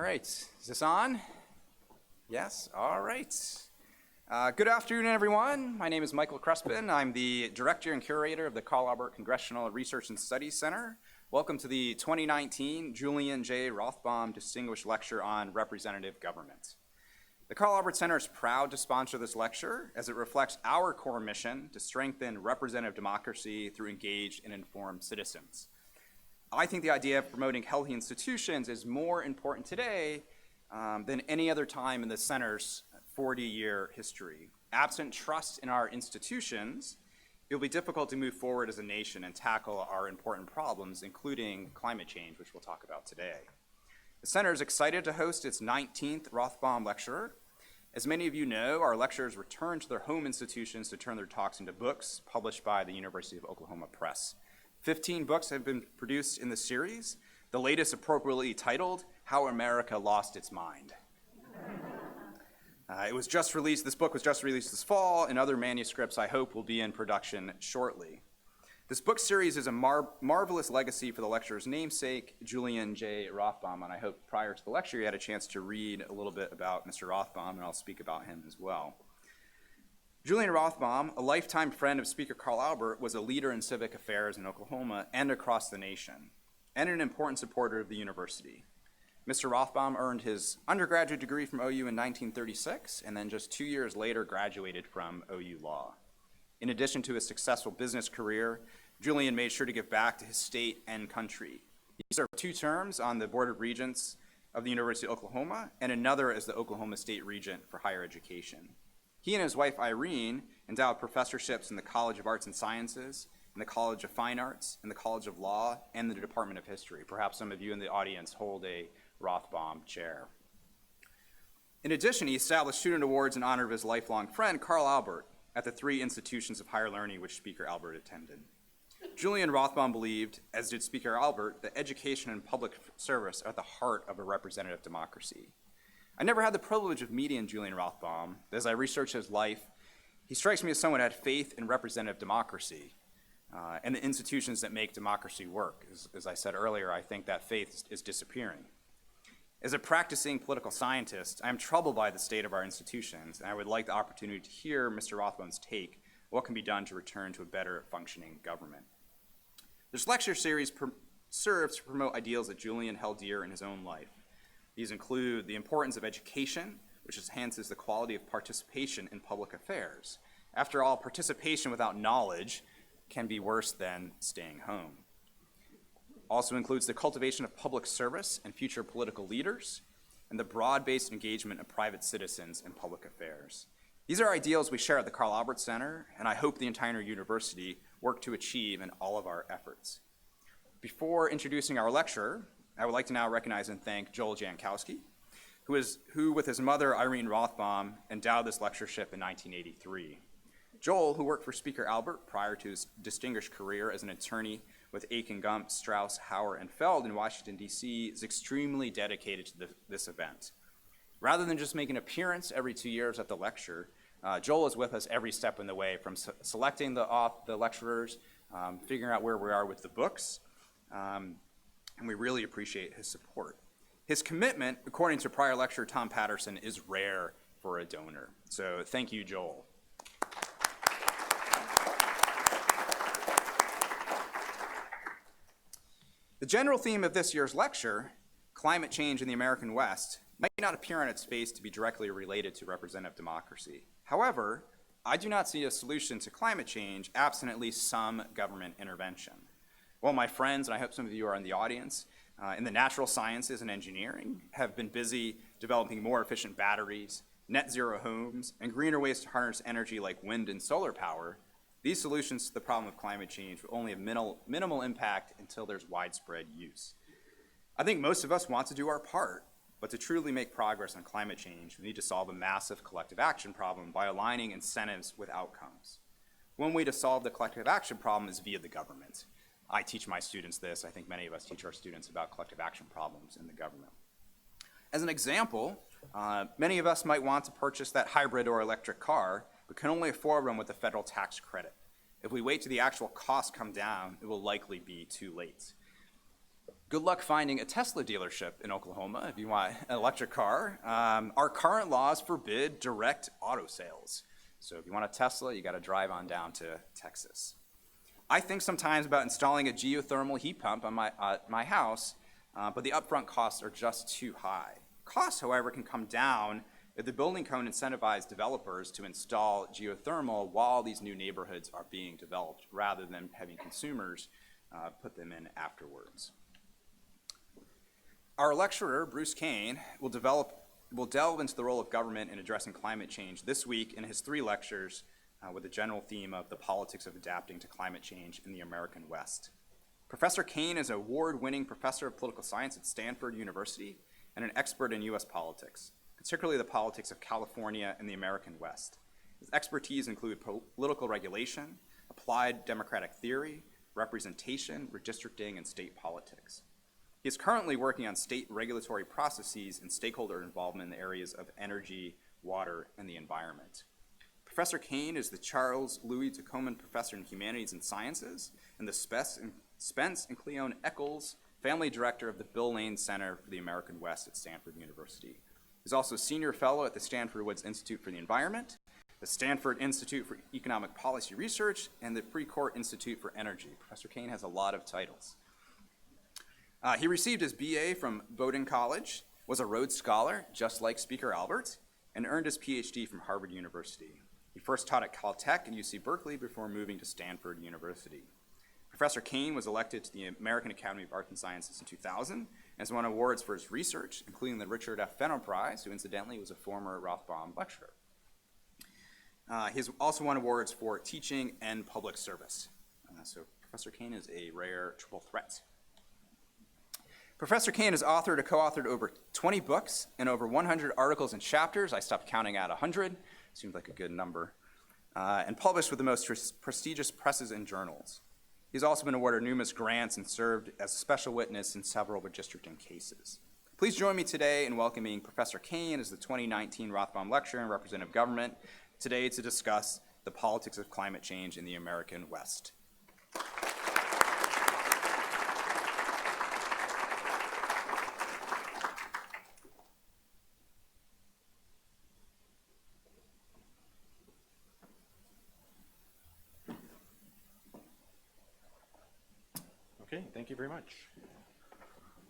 right, is this on? Yes, all right. Good afternoon, everyone. My name is Michael Crespin. I'm the director and curator of the Carl Albert Congressional Research and Studies Center. Welcome to the 2019 Julian J. Rothbaum Distinguished Lecture on Representative Government. The Carl Albert Center is proud to sponsor this lecture as it reflects our core mission to strengthen representative democracy through engaged and informed citizens. I think the idea of promoting healthy institutions is more important today than any other time in the center's 40-year history. Absent trust in our institutions, it will be difficult to move forward as a nation and tackle our important problems, including climate change, which we'll talk about today. The center is excited to host its 19th Rothbaum Lecture. As many of you know, our lecturers return to their home institutions to turn their talks into books published by the University of Oklahoma Press. 15 books have been produced in the series, the latest appropriately titled, How America Lost Its Mind. This book was just released this fall, and other manuscripts I hope will be in production shortly. This book series is a marvelous legacy for the lecturer's namesake, Julian J. Rothbaum, and I hope prior to the lecture you had a chance to read a little bit about Mr. Rothbaum, and I'll speak about him as well. Julian Rothbaum, a lifetime friend of Speaker Carl Albert, was a leader in civic affairs in Oklahoma and across the nation, and an important supporter of the university. Mr. Rothbaum earned his undergraduate degree from OU in 1936, and then just 2 years later graduated from OU Law. In addition to his successful business career, Julian made sure to give back to his state and country. He served 2 terms on the Board of Regents of the University of Oklahoma, and another as the Oklahoma State Regent for Higher Education. He and his wife, Irene, endowed professorships in the College of Arts and Sciences, in the College of Fine Arts, in the College of Law, and the Department of History. Perhaps some of you in the audience hold a Rothbaum chair. In addition, he established student awards in honor of his lifelong friend, Carl Albert, at the 3 institutions of higher learning which Speaker Albert attended. Julian Rothbaum believed, as did Speaker Albert, that education and public service are at the heart of a representative democracy. I never had the privilege of meeting Julian Rothbaum, but as I researched his life, he strikes me as someone who had faith in representative democracy and the institutions that make democracy work. As I said earlier, I think that faith is disappearing. As a practicing political scientist, I am troubled by the state of our institutions, and I would like the opportunity to hear Mr. Rothbaum's take on what can be done to return to a better functioning government. This lecture series serves to promote ideals that Julian held dear in his own life. These include the importance of education, which enhances the quality of participation in public affairs. After all, participation without knowledge can be worse than staying home. Also includes the cultivation of public service and future political leaders, and the broad-based engagement of private citizens in public affairs. These are ideals we share at the Carl Albert Center, and I hope the entire university work to achieve in all of our efforts. Before introducing our lecturer, I would like to now recognize and thank Joel Jankowski, who with his mother, Irene Rothbaum, endowed this lectureship in 1983. Joel, who worked for Speaker Albert prior to his distinguished career as an attorney with Aiken Gump, Strauss, Hauer, and Feld in Washington, D.C., is extremely dedicated to this event. Rather than just make an appearance every 2 years at the lecture, Joel is with us every step in the way, from selecting the lecturers, figuring out where we are with the books, and we really appreciate his support. His commitment, according to prior lecturer Tom Patterson, is rare for a donor. So thank you, Joel. The general theme of this year's lecture, climate change in the American West, might not appear on its face to be directly related to representative democracy. However, I do not see a solution to climate change absent at least some government intervention. Well, my friends, and I hope some of you are in the audience, in the natural sciences and engineering have been busy developing more efficient batteries, net zero homes, and greener ways to harness energy like wind and solar power. These solutions to the problem of climate change will only have minimal impact until there's widespread use. I think most of us want to do our part, but to truly make progress on climate change, we need to solve a massive collective action problem by aligning incentives with outcomes. One way to solve the collective action problem is via the government. I teach my students this. I think many of us teach our students about collective action problems in the government. As an example, many of us might want to purchase that hybrid or electric car, but can only afford one with a federal tax credit. If we wait till the actual costs come down, it will likely be too late. Good luck finding a Tesla dealership in Oklahoma if you want an electric car. Our current laws forbid direct auto sales. So if you want a Tesla, you got to drive on down to Texas. I think sometimes about installing a geothermal heat pump on my house, but the upfront costs are just too high. Costs, however, can come down if the building code incentivizes developers to install geothermal while these new neighborhoods are being developed, rather than having consumers put them in afterwards. Our lecturer, Bruce Cain, will delve into the role of government in addressing climate change this week in his 3 lectures with a general theme of the politics of adapting to climate change in the American West. Professor Cain is an award-winning professor of political science at Stanford University and an expert in US politics, particularly the politics of California and the American West. His expertise include political regulation, applied democratic theory, representation, redistricting, and state politics. He is currently working on state regulatory processes and stakeholder involvement in the areas of energy, water, and the environment. Professor Cain is the Charles Louis Ducoman Professor in Humanities and Sciences and the Spence and Cleone Eccles Family Director of the Bill Lane Center for the American West at Stanford University. He's also a Senior Fellow at the Stanford Woods Institute for the Environment, the Stanford Institute for Economic Policy Research, and the Precourt Institute for Energy. Professor Cain has a lot of titles. He received his BA from Bowdoin College, was a Rhodes Scholar, just like Speaker Albert, and earned his PhD from Harvard University. He first taught at Caltech and UC Berkeley before moving to Stanford University. Professor Cain was elected to the American Academy of Arts and Sciences in 2000 and has won awards for his research, including the Richard F. Fenno Prize, who incidentally was a former Rothbaum lecturer. He has also won awards for teaching and public service. So Professor Cain is a rare triple threat. Professor Cain has authored or co-authored over 20 books and over 100 articles and chapters. I stopped counting at 100. Seemed like a good number. And published with the most prestigious presses and journals. He's also been awarded numerous grants and served as a special witness in several redistricting cases. Please join me today in welcoming Professor Cain as the 2019 Rothbaum Lecturer in Representative Government, today to discuss the politics of climate change in the American West. Okay, thank you very much.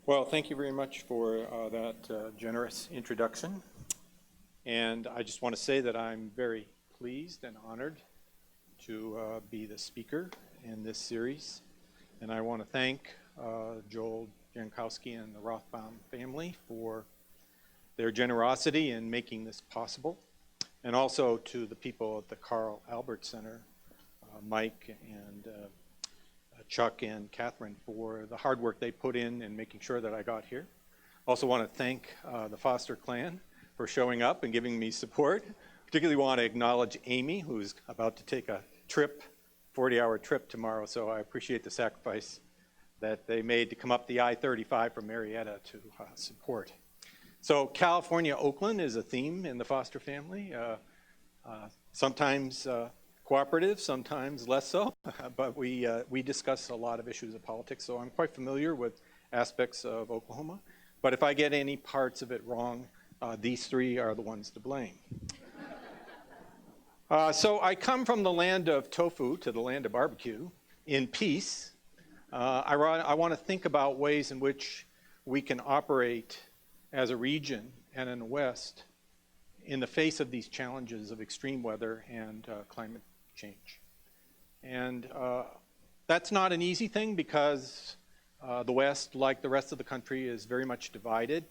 Well, thank you very much for that generous introduction. And I just want to say that I'm very pleased and honored to be the speaker in this series. And I want to thank Joel Jankowski and the Rothbaum family for their generosity in making this possible. And also to the people at the Carl Albert Center, Mike and Chuck and Catherine, for the hard work they put in making sure that I got here. Also want to thank the Foster clan for showing up and giving me support. Particularly want to acknowledge Amy, who's about to take a trip, 40-hour trip tomorrow, so I appreciate the sacrifice that they made to come up the I-35 from Marietta to support. So California, Oakland is a theme in the Foster family. Sometimes cooperative, sometimes less so, but we discuss a lot of issues of politics, so I'm quite familiar with aspects of Oklahoma. But if I get any parts of it wrong, these three are the ones to blame. So I come from the land of tofu to the land of barbecue in peace. I want to think about ways in which we can operate as a region and in the West in the face of these challenges of extreme weather and climate change. And that's not an easy thing because the West, like the rest of the country, is very much divided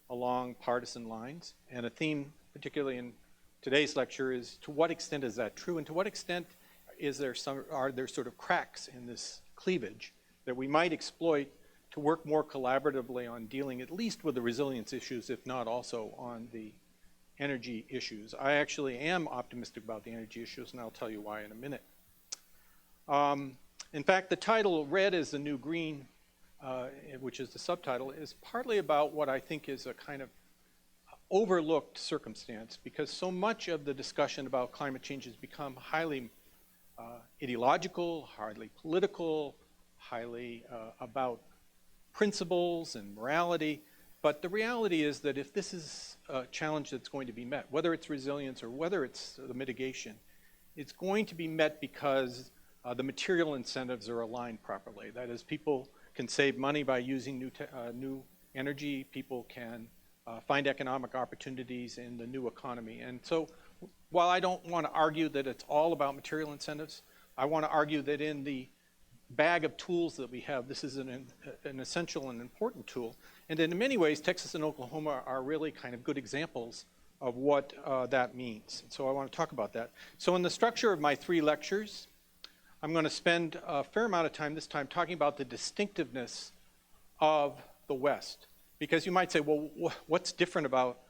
along partisan lines. And a theme, particularly in today's lecture, is to what extent is that true, and to what extent are there sort of cracks in this cleavage that we might exploit to work more collaboratively on dealing at least with the resilience issues, if not also on the energy issues. I actually am optimistic about the energy issues, and I'll tell you why in a minute. In fact, the title, Red is the New Green, which is the subtitle, is partly about what I think is a kind of overlooked circumstance, because so much of the discussion about climate change has become highly ideological, highly political, highly about principles and morality, but the reality is that if this is a challenge that's going to be met, whether it's resilience or whether it's the mitigation, it's going to be met because the material incentives are aligned properly. That is, people can save money by using new energy, people can find economic opportunities in the new economy. And so while I don't want to argue that it's all about material incentives, I want to argue that in the bag of tools that we have, this is an essential and important tool. And in many ways, Texas and Oklahoma are really kind of good examples of what that means. And so I want to talk about that. So in the structure of my 3 lectures, I'm going to spend a fair amount of time this time talking about the distinctiveness of the West. Because you might say, well, what's different about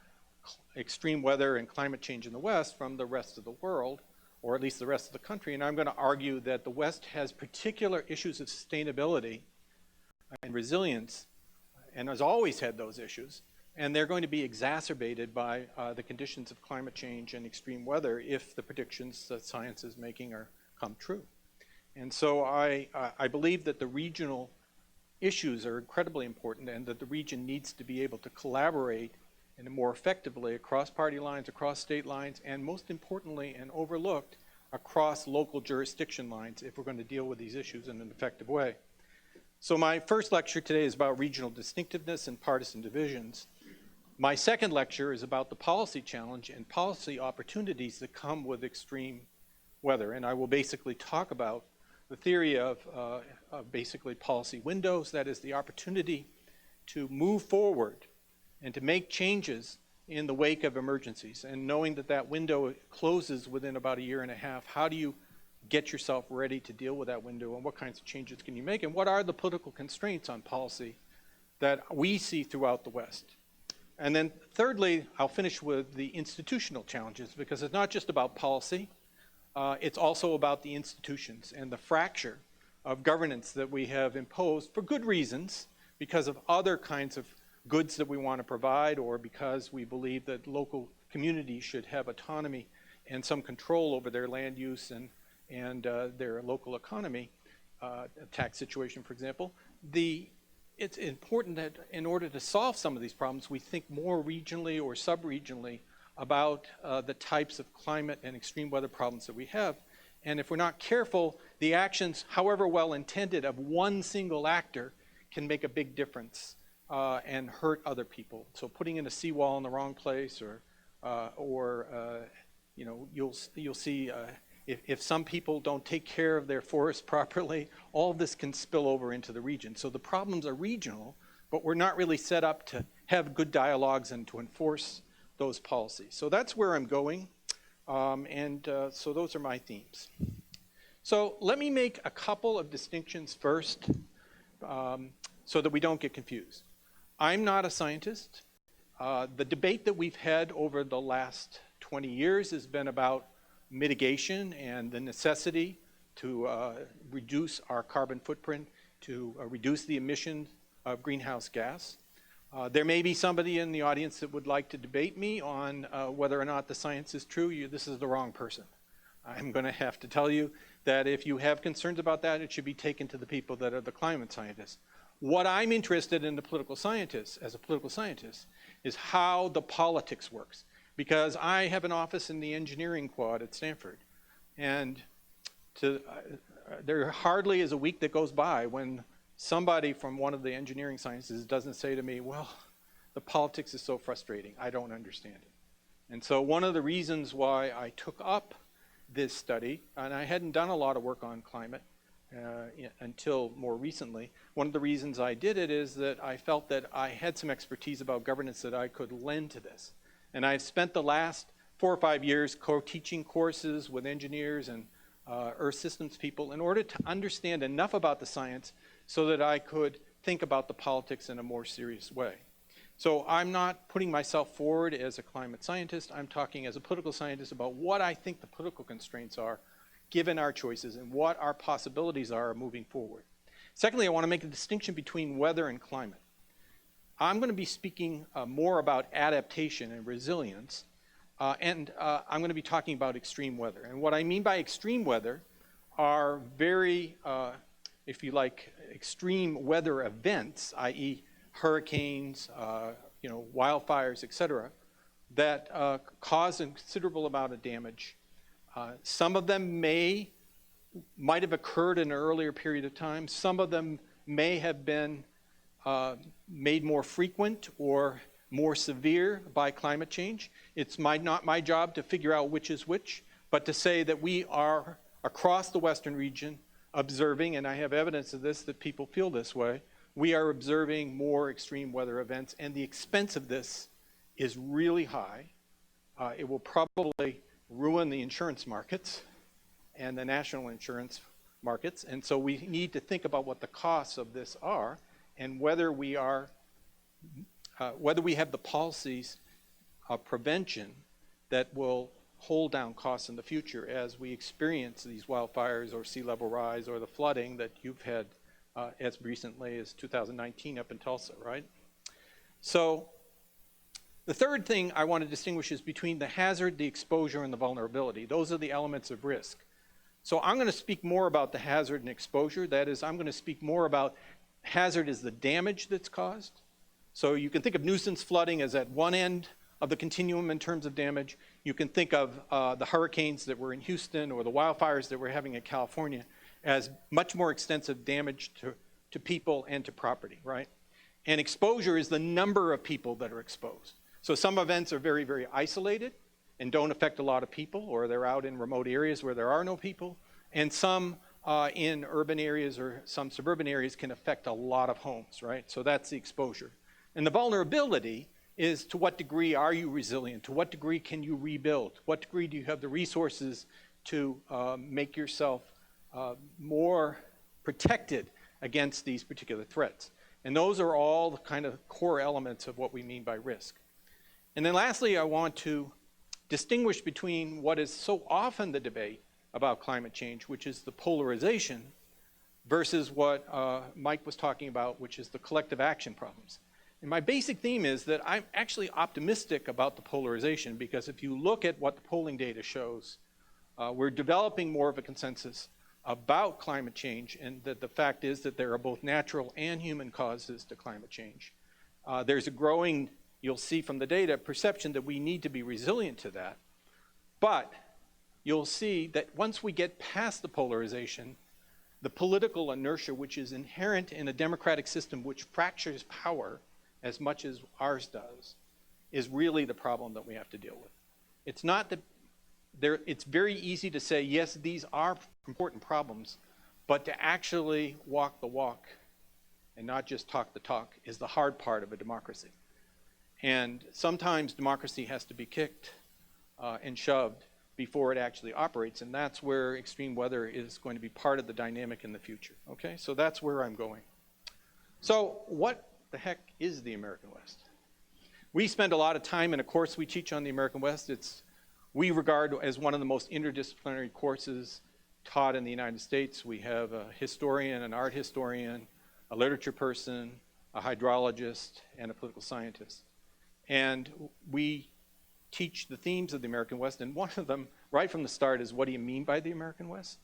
extreme weather and climate change in the West from the rest of the world, or at least the rest of the country? And I'm going to argue that the West has particular issues of sustainability and resilience, and has always had those issues, and they're going to be exacerbated by the conditions of climate change and extreme weather if the predictions that science is making come true. And so I believe that the regional issues are incredibly important, and that the region needs to be able to collaborate and more effectively across party lines, across state lines, and most importantly and overlooked, across local jurisdiction lines if we're going to deal with these issues in an effective way. So my first lecture today is about regional distinctiveness and partisan divisions. My second lecture is about the policy challenge and policy opportunities that come with extreme weather, and I will basically talk about the theory of basically policy windows, that is the opportunity to move forward and to make changes in the wake of emergencies. And knowing that that window closes within about 1.5 years, how do you get yourself ready to deal with that window, and what kinds of changes can you make, and what are the political constraints on policy that we see throughout the West? And then thirdly, I'll finish with the institutional challenges, because it's not just about policy, it's also about the institutions and the fracture of governance that we have imposed for good reasons, because of other kinds of goods that we want to provide, or because we believe that local communities should have autonomy and some control over their land use and their local economy, tax situation, for example. It's important that in order to solve some of these problems, we think more regionally or sub-regionally about the types of climate and extreme weather problems that we have. And if we're not careful, the actions, however well intended, of one single actor can make a big difference and hurt other people. So putting in a seawall in the wrong place, or you know, you'll see if some people don't take care of their forests properly, all of this can spill over into the region. So the problems are regional, but we're not really set up to have good dialogues and to enforce those policies. So that's where I'm going, so those are my themes. So let me make a couple of distinctions first, so that we don't get confused. I'm not a scientist. The debate that we've had over the last 20 years has been about mitigation and the necessity to reduce our carbon footprint, to reduce the emissions of greenhouse gas. There may be somebody in the audience that would like to debate me on whether or not the science is true. This is the wrong person. I'm going to have to tell you that if you have concerns about that, it should be taken to the people that are the climate scientists. What I'm interested in as a political scientist, is how the politics works. Because I have an office in the engineering quad at Stanford, and there hardly is a week that goes by when somebody from one of the engineering sciences doesn't say to me, well, the politics is so frustrating, I don't understand it. And so one of the reasons why I took up this study, and I hadn't done a lot of work on climate until more recently, one of the reasons I did it is that I felt that I had some expertise about governance that I could lend to this. And I've spent the last 4 or 5 years co-teaching courses with engineers and earth systems people in order to understand enough about the science so that I could think about the politics in a more serious way. So I'm not putting myself forward as a climate scientist. I'm talking as a political scientist about what I think the political constraints are given our choices and what our possibilities are moving forward. Secondly, I want to make a distinction between weather and climate. I'm going to be speaking more about adaptation and resilience, and I'm going to be talking about extreme weather. And what I mean by extreme weather are very, if you like, extreme weather events, i.e. hurricanes, wildfires, et cetera, that cause a considerable amount of damage. Some of them might have occurred in an earlier period of time. Some of them may have been made more frequent or more severe by climate change. It's not my job to figure out which is which, but to say that we are across the Western region observing, and I have evidence of this, that people feel this way, we are observing more extreme weather events, and the expense of this is really high. It will probably ruin the insurance markets and the national insurance markets, and so we need to think about what the costs of this are and whether we have the policies of prevention that will hold down costs in the future as we experience these wildfires or sea level rise or the flooding that you've had as recently as 2019 up in Tulsa, right? So the third thing I want to distinguish is between the hazard, the exposure, and the vulnerability. Those are the elements of risk. So I'm going to speak more about the hazard and exposure. That is, I'm going to speak more about hazard is the damage that's caused. So you can think of nuisance flooding as at one end of the continuum in terms of damage. You can think of the hurricanes that were in Houston or the wildfires that we're having in California as much more extensive damage to people and to property, right? And exposure is the number of people that are exposed. So some events are very, very isolated and don't affect a lot of people, or they're out in remote areas where there are no people. And some in urban areas or some suburban areas can affect a lot of homes, right? So that's the exposure. And the vulnerability is to what degree are you resilient? To what degree can you rebuild? What degree do you have the resources to make yourself more protected against these particular threats? And those are all the kind of core elements of what we mean by risk. And then lastly, I want to distinguish between what is so often the debate about climate change, which is the polarization, versus what Mike was talking about, which is the collective action problems. And my basic theme is that I'm actually optimistic about the polarization, because if you look at what the polling data shows, we're developing more of a consensus about climate change, and that the fact is that there are both natural and human causes to climate change. There's a growing, you'll see from the data, perception that we need to be resilient to that. But you'll see that once we get past the polarization, the political inertia, which is inherent in a democratic system which fractures power as much as ours does, is really the problem that we have to deal with. It's not that it's very easy to say, yes, these are important problems, but to actually walk the walk and not just talk the talk is the hard part of a democracy. And sometimes democracy has to be kicked and shoved before it actually operates, and that's where extreme weather is going to be part of the dynamic in the future, okay? So that's where I'm going. So what the heck is the American West? We spend a lot of time in a course we teach on the American West. We regard as one of the most interdisciplinary courses taught in the United States. We have a historian, an art historian, a literature person, a hydrologist, and a political scientist. And we teach the themes of the American West, and one of them, right from the start, is what do you mean by the American West?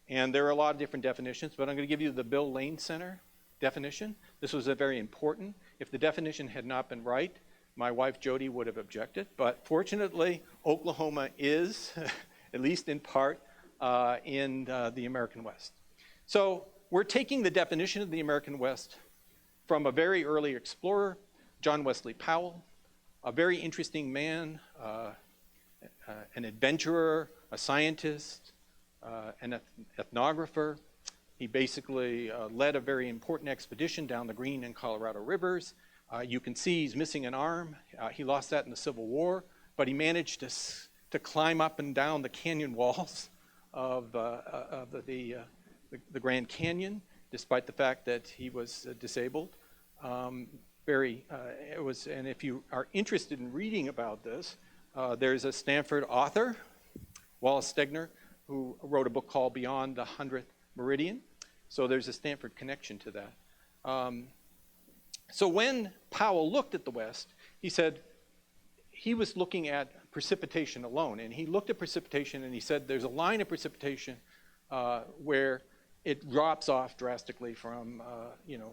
And there are a lot of different definitions, but I'm going to give you the Bill Lane Center definition. This was a very important. If the definition had not been right, my wife Jody would have objected, but fortunately, Oklahoma is, at least in part, in the American West. So we're taking the definition of the American West from a very early explorer, John Wesley Powell, a very interesting man, an adventurer, a scientist, an ethnographer. He basically led a very important expedition down the Green and Colorado rivers. You can see he's missing an arm. He lost that in the Civil War, but he managed to climb up and down the canyon walls of the Grand Canyon, despite the fact that he was disabled. And if you are interested in reading about this, there's a Stanford author, Wallace Stegner, who wrote a book called Beyond the 100th Meridian. So there's a Stanford connection to that. So when Powell looked at the West, he said he was looking at precipitation alone. And he looked at precipitation and he said there's a line of precipitation where it drops off drastically from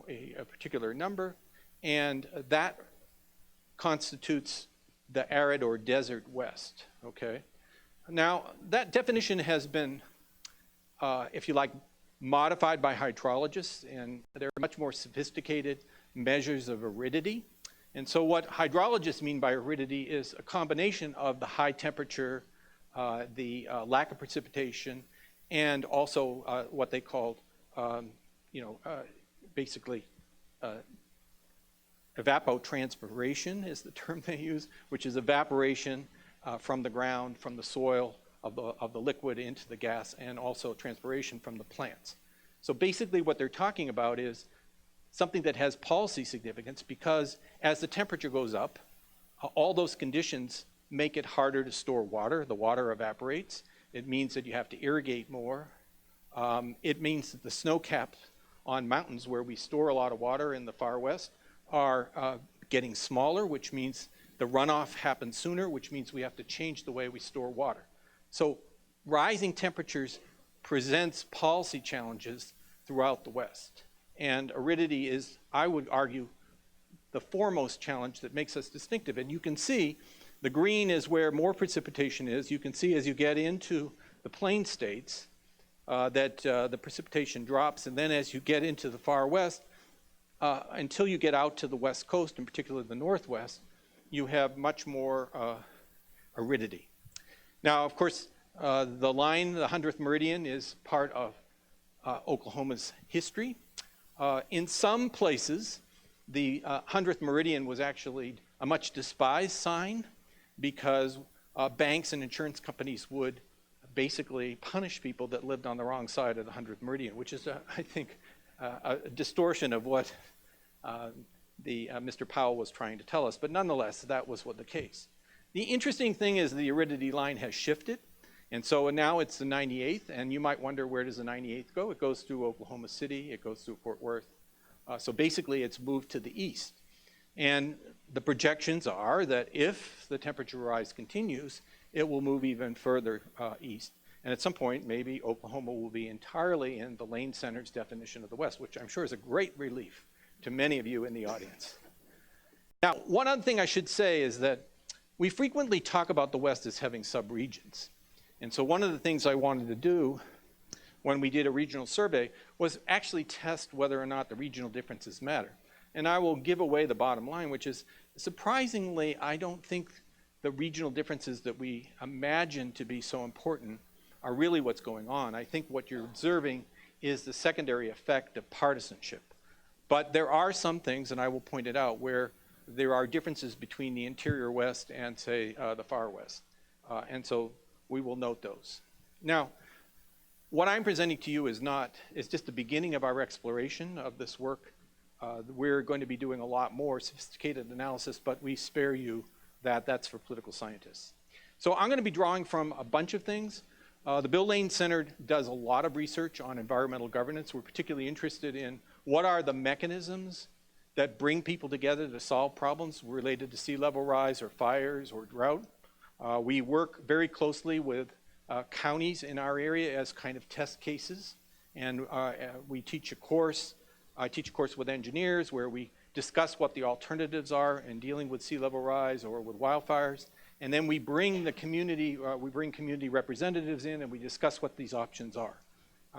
a particular number, and that constitutes the arid or desert West. Okay. Now that definition has been, if you like, modified by hydrologists, and there are much more sophisticated measures of aridity. And so what hydrologists mean by aridity is a combination of the high temperature, the lack of precipitation, and also what they call, basically evapotranspiration is the term they use, which is evaporation from the ground, from the soil, of the liquid into the gas, and also transpiration from the plants. So basically what they're talking about is something that has policy significance, because as the temperature goes up, all those conditions make it harder to store water. The water evaporates. It means that you have to irrigate more. It means that the snow caps on mountains where we store a lot of water in the far west are getting smaller, which means the runoff happens sooner, which means we have to change the way we store water. So rising temperatures presents policy challenges throughout the West. And aridity is, I would argue, the foremost challenge that makes us distinctive. And you can see the green is where more precipitation is. You can see as you get into the plain states that the precipitation drops. And then as you get into the far west, until you get out to the west coast, in particular the northwest, you have much more aridity. Now, of course, the line, the 100th meridian, is part of Oklahoma's history. In some places, the 100th meridian was actually a much despised sign, because banks and insurance companies would basically punish people that lived on the wrong side of the 100th meridian, which is, I think, a distortion of what Mr. Powell was trying to tell us. But nonetheless, that was the case. The interesting thing is the aridity line has shifted. And so now it's the 98th, and you might wonder, where does the 98th go? It goes through Oklahoma City, it goes through Fort Worth. So basically it's moved to the east. And the projections are that if the temperature rise continues, it will move even further east. And at some point, maybe Oklahoma will be entirely in the Lane Center's definition of the West, which I'm sure is a great relief to many of you in the audience. Now, one other thing I should say is that we frequently talk about the West as having subregions. And so one of the things I wanted to do when we did a regional survey was actually test whether or not the regional differences matter. And I will give away the bottom line, which is, surprisingly, I don't think the regional differences that we imagine to be so important are really what's going on. I think what you're observing is the secondary effect of partisanship. But there are some things, and I will point it out, where there are differences between the interior West and, say, the far West. And so we will note those. Now, what I'm presenting to you is just the beginning of our exploration of this work. We're going to be doing a lot more sophisticated analysis, but we spare you that. That's for political scientists. So I'm going to be drawing from a bunch of things. The Bill Lane Center does a lot of research on environmental governance. We're particularly interested in what are the mechanisms that bring people together to solve problems related to sea level rise or fires or drought. We work very closely with counties in our area as kind of test cases, and we teach a course. I teach a course with engineers where we discuss what the alternatives are in dealing with sea level rise or with wildfires, and then we bring the community, community representatives in, and we discuss what these options are.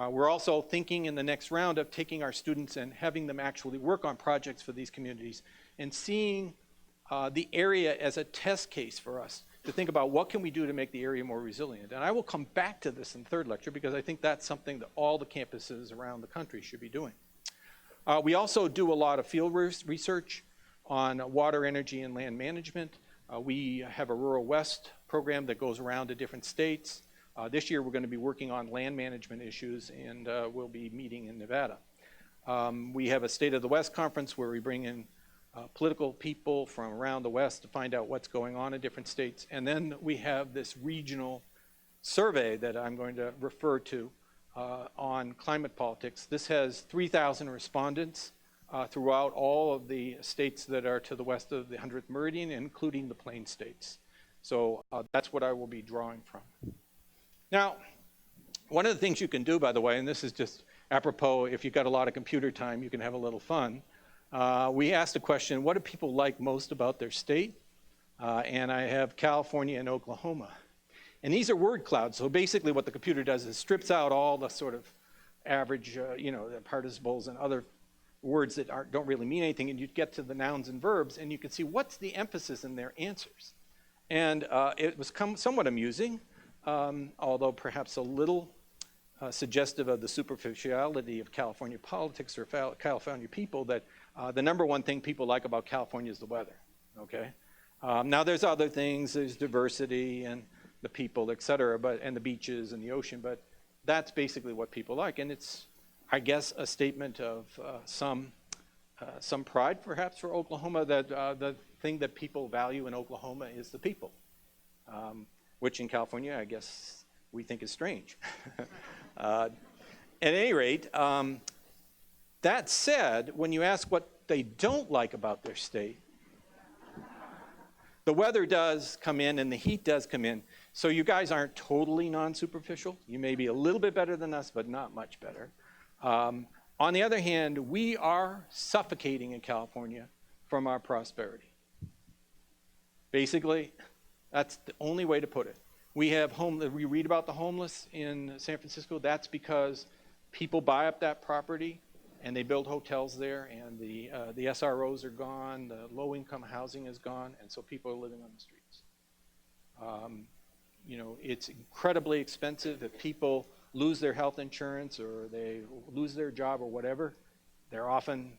We're also thinking in the next round of taking our students and having them actually work on projects for these communities and seeing the area as a test case for us to think about what can we do to make the area more resilient. And I will come back to this in the third lecture, because I think that's something that all the campuses around the country should be doing. We also do a lot of field research on water, energy, and land management. We have a Rural West program that goes around to different states. This year we're going to be working on land management issues, and we'll be meeting in Nevada. We have a State of the West conference where we bring in political people from around the West to find out what's going on in different states. And then we have this regional survey that I'm going to refer to on climate politics. This has 3,000 respondents throughout all of the states that are to the west of the 100th meridian, including the plain states. So that's what I will be drawing from. Now, one of the things you can do, by the way, and this is just apropos, if you've got a lot of computer time, you can have a little fun. We asked the question, what do people like most about their state? And I have California and Oklahoma. And these are word clouds. So basically what the computer does is strips out all the sort of average, the participles and other words that don't really mean anything, and you get to the nouns and verbs, and you can see what's the emphasis in their answers. And it was somewhat amusing, although perhaps a little suggestive of the superficiality of California politics or California people, that the number one thing people like about California is the weather, okay? Now there's other things, there's diversity and the people, et cetera, and the beaches and the ocean, but that's basically what people like. And it's, I guess, a statement of some pride perhaps for Oklahoma, that the thing that people value in Oklahoma is the people, which in California, I guess, we think is strange. At any rate, that said, when you ask what they don't like about their state, the weather does come in and the heat does come in. So you guys aren't totally non-superficial. You may be a little bit better than us, but not much better. On the other hand, we are suffocating in California from our prosperity. Basically, that's the only way to put it. We read about the homeless in San Francisco. That's because people buy up that property and they build hotels there, and the SROs are gone, the low-income housing is gone, and so people are living on the streets. It's incredibly expensive. If people lose their health insurance or they lose their job or whatever, they're often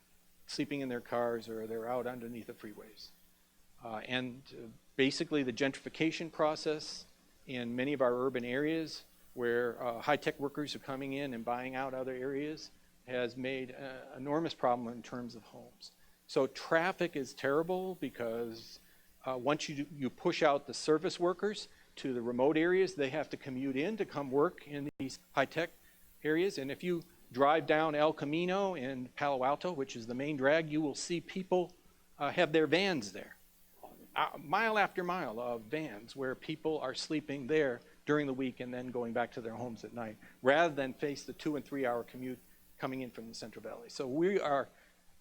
sleeping in their cars or they're out underneath the freeways. Basically the gentrification process in many of our urban areas, where high-tech workers are coming in and buying out other areas, has made an enormous problem in terms of homes. So traffic is terrible because once you push out the service workers to the remote areas, they have to commute in to come work in these high-tech areas. And if you drive down El Camino in Palo Alto, which is the main drag, you will see people have their vans there. Mile after mile of vans where people are sleeping there during the week and then going back to their homes at night, rather than face the 2 and 3 hour commute coming in from the Central Valley. So we are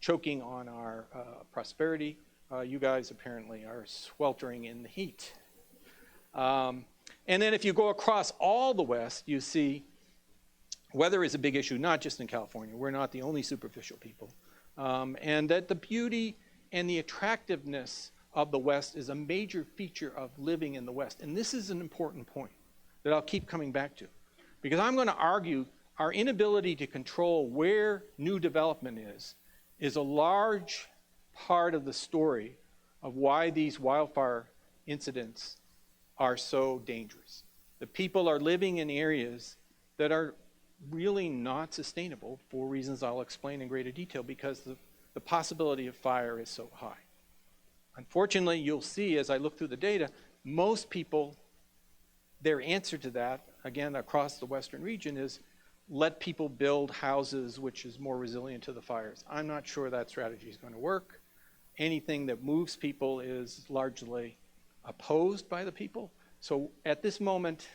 choking on our prosperity. You guys apparently are sweltering in the heat. And then if you go across all the West, you see weather is a big issue, not just in California. We're not the only superficial people. And that the beauty and the attractiveness of the West is a major feature of living in the West. And this is an important point that I'll keep coming back to, because I'm going to argue our inability to control where new development is a large part of the story of why these wildfire incidents are so dangerous. The people are living in areas that are really not sustainable for reasons I'll explain in greater detail, because the possibility of fire is so high. Unfortunately, you'll see as I look through the data, most people, their answer to that, again, across the Western region, is let people build houses which is more resilient to the fires. I'm not sure that strategy is going to work. Anything that moves people is largely opposed by the people. So at this moment,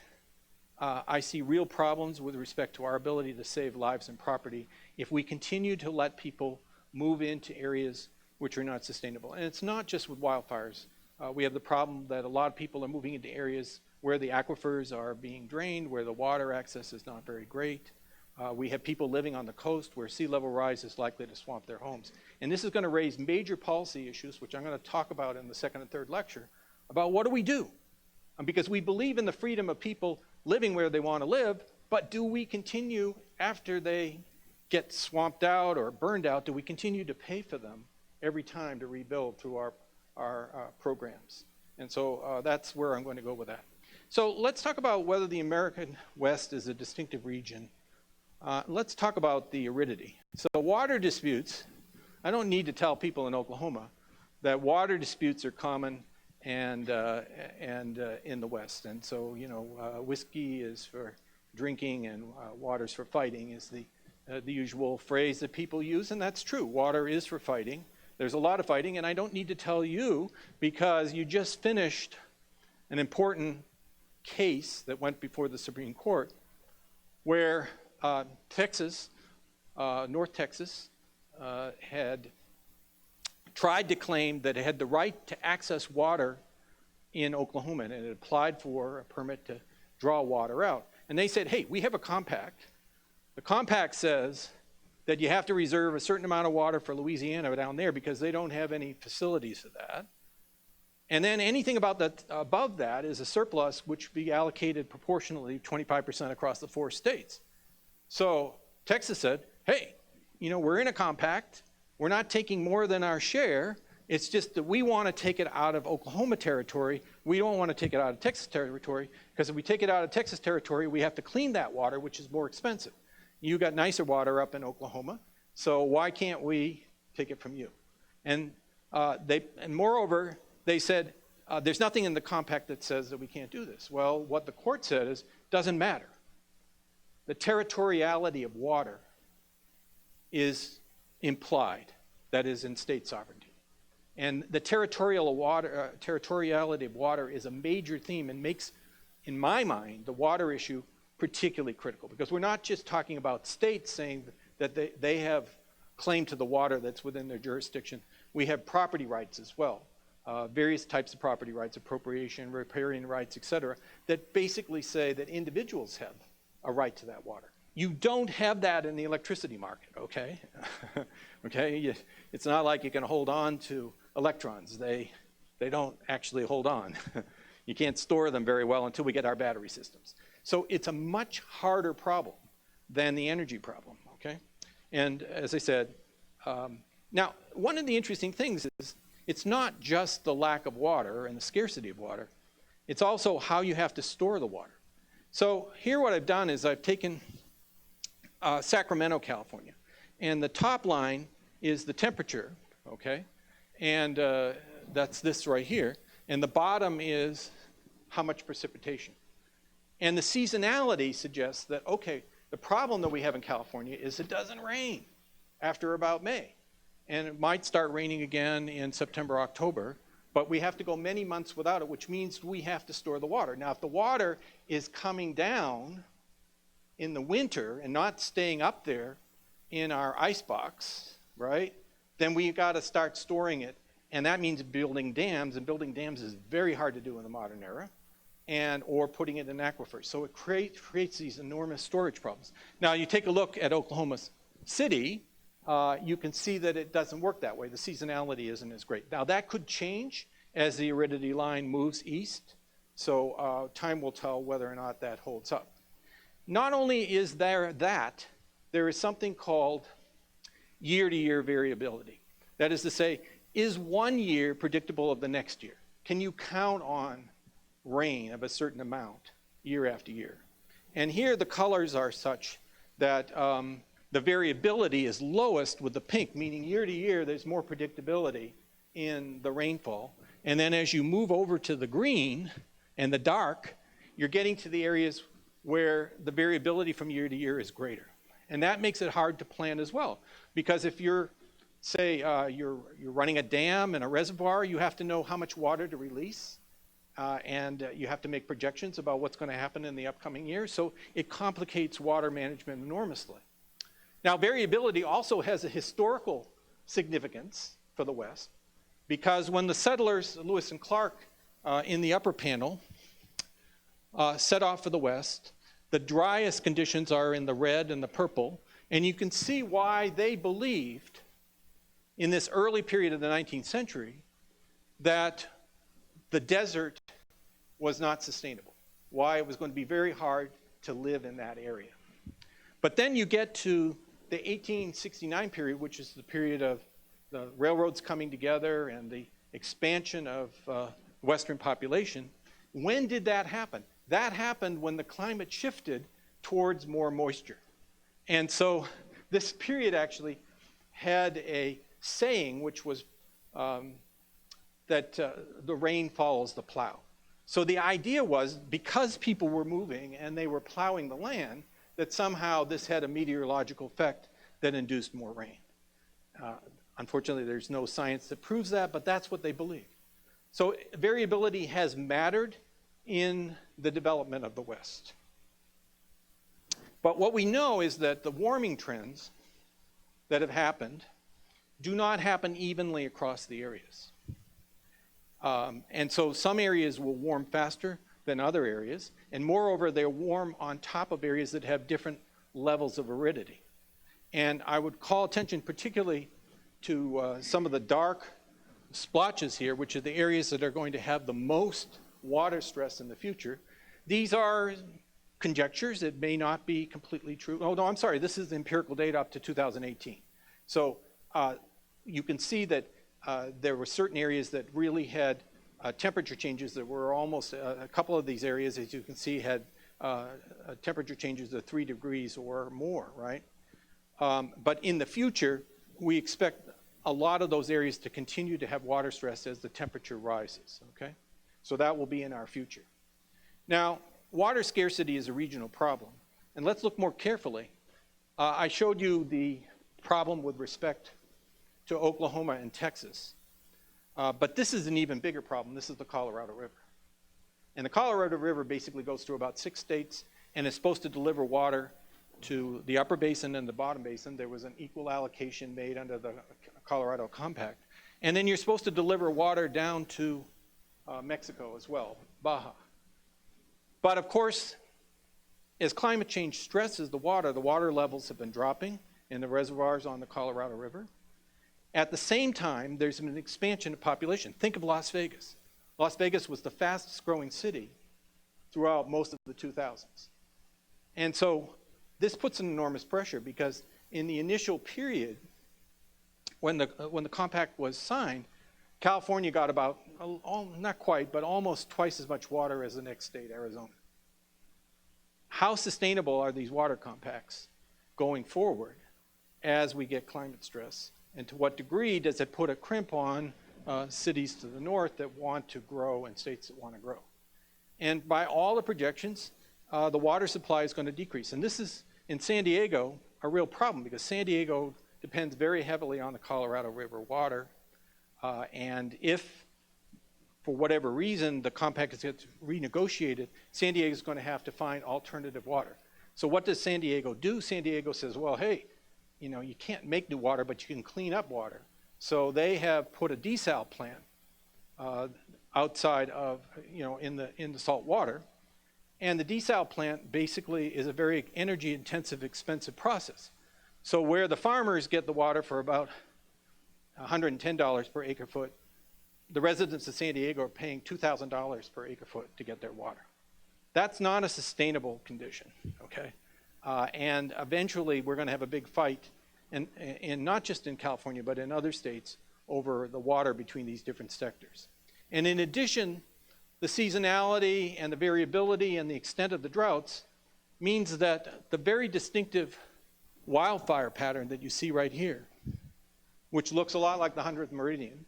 I see real problems with respect to our ability to save lives and property if we continue to let people move into areas which are not sustainable. And it's not just with wildfires. We have the problem that a lot of people are moving into areas where the aquifers are being drained, where the water access is not very great. We have people living on the coast where sea level rise is likely to swamp their homes. And this is going to raise major policy issues, which I'm going to talk about in the second and third lecture, about what do we do? Because we believe in the freedom of people living where they want to live, but do we continue, after they get swamped out or burned out, do we continue to pay for them every time to rebuild through our programs? And so that's where I'm going to go with that. So let's talk about whether the American West is a distinctive region. Let's talk about the aridity. So water disputes, I don't need to tell people in Oklahoma that water disputes are common and in the West. And so, whiskey is for drinking and water's for fighting is the usual phrase that people use, and that's true. Water is for fighting. There's a lot of fighting, and I don't need to tell you because you just finished an important case that went before the Supreme Court where Texas North Texas had tried to claim that it had the right to access water in Oklahoma, and it applied for a permit to draw water out. And they said, hey, we have a compact. The compact says that you have to reserve a certain amount of water for Louisiana down there because they don't have any facilities for that. And then anything about that above that is a surplus which be allocated proportionally 25% across the 4 states. So Texas said, hey, you know, we're in a compact. We're not taking more than our share. It's just that we want to take it out of Oklahoma territory. We don't want to take it out of Texas territory, because if we take it out of Texas territory, we have to clean that water, which is more expensive. You got nicer water up in Oklahoma, so why can't we take it from you? And moreover, they said, there's nothing in the compact that says that we can't do this. Well, what the court said is, doesn't matter. The territoriality of water is implied, that is in state sovereignty. And the territoriality of water is a major theme and makes, in my mind, the water issue particularly critical, because we're not just talking about states saying that they have claim to the water that's within their jurisdiction. We have property rights as well. Various types of property rights, appropriation, riparian rights, et cetera, that basically say that individuals have a right to that water. You don't have that in the electricity market, okay? Okay, it's not like you can hold on to electrons. They don't actually hold on. You can't store them very well until we get our battery systems. So it's a much harder problem than the energy problem, okay? And as I said, now one of the interesting things is, it's not just the lack of water and the scarcity of water, it's also how you have to store the water. So here what I've done is I've taken Sacramento, California, and the top line is the temperature, okay? And that's this right here. And the bottom is how much precipitation. And the seasonality suggests that, okay, the problem that we have in California is it doesn't rain after about May. And it might start raining again in September, October, but we have to go many months without it, which means we have to store the water. Now, if the water is coming down in the winter and not staying up there in our icebox, right, then we've got to start storing it. And that means building dams, and building dams is very hard to do in the modern era, or putting it in aquifers. So it creates these enormous storage problems. Now, you take a look at Oklahoma City, you can see that it doesn't work that way. The seasonality isn't as great. Now, that could change as the aridity line moves east. So time will tell whether or not that holds up. Not only is there that, there is something called year-to-year variability. That is to say, is one year predictable of the next year? Can you count on rain of a certain amount year after year? And here the colors are such that the variability is lowest with the pink, meaning year to year there's more predictability in the rainfall. And then as you move over to the green and the dark, you're getting to the areas where the variability from year to year is greater. And that makes it hard to plan as well. Because if you're, say, you're running a dam and a reservoir, you have to know how much water to release. And you have to make projections about what's going to happen in the upcoming years. So it complicates water management enormously. Now, variability also has a historical significance for the West, because when the settlers, Lewis and Clark, in the upper panel, set off for the West, the driest conditions are in the red and the purple, and you can see why they believed in this early period of the 19th century that the desert was not sustainable, why it was going to be very hard to live in that area. But then you get to the 1869 period, which is the period of the railroads coming together and the expansion of Western population. When did that happen? That happened when the climate shifted towards more moisture. And so this period actually had a saying, which was that the rain follows the plow. So the idea was, because people were moving and they were plowing the land, that somehow this had a meteorological effect that induced more rain. Unfortunately, there's no science that proves that, but that's what they believe. So variability has mattered in the development of the West. But what we know is that the warming trends that have happened do not happen evenly across the areas. And so some areas will warm faster than other areas, and moreover, they're warm on top of areas that have different levels of aridity. And I would call attention particularly to some of the dark splotches here, which are the areas that are going to have the most water stress in the future. These are conjectures. It may not be completely true. Oh, no, I'm sorry. This is empirical data up to 2018. So you can see that there were certain areas that really had temperature changes that were almost, a couple of these areas, as you can see, had temperature changes of 3 degrees or more, right? But in the future, we expect a lot of those areas to continue to have water stress as the temperature rises, okay? So that will be in our future. Now, water scarcity is a regional problem. And let's look more carefully. I showed you the problem with respect to Oklahoma and Texas. But this is an even bigger problem. This is the Colorado River. And the Colorado River basically goes through about 6 states and is supposed to deliver water to the upper basin and the bottom basin. There was an equal allocation made under the Colorado Compact. And then you're supposed to deliver water down to Mexico as well, Baja. But of course, as climate change stresses the water levels have been dropping in the reservoirs on the Colorado River. At the same time, there's an expansion of population. Think of Las Vegas. Las Vegas was the fastest growing city throughout most of the 2000s. And so this puts an enormous pressure because in the initial period, when the compact was signed, California got about, not quite, but almost twice as much water as the next state, Arizona. How sustainable are these water compacts going forward as we get climate stress? And to what degree does it put a crimp on cities to the north that want to grow and states that want to grow? And by all the projections, the water supply is going to decrease. And this is, in San Diego, a real problem because San Diego depends very heavily on the Colorado River water. And if, for whatever reason, the compact gets renegotiated, San Diego is going to have to find alternative water. So what does San Diego do? San Diego says, well, hey, you know, you can't make new water, but you can clean up water. So they have put a desal plant outside of, you know, in the salt water. And the desal plant basically is a very energy intensive, expensive process. So where the farmers get the water for about $110 per acre foot, the residents of San Diego are paying $2,000 per acre foot to get their water. That's not a sustainable condition, okay? And eventually we're going to have a big fight, and not just in California, but in other states, over the water between these different sectors. And in addition, the seasonality and the variability and the extent of the droughts means that the very distinctive wildfire pattern that you see right here, which looks a lot like the 100th meridian,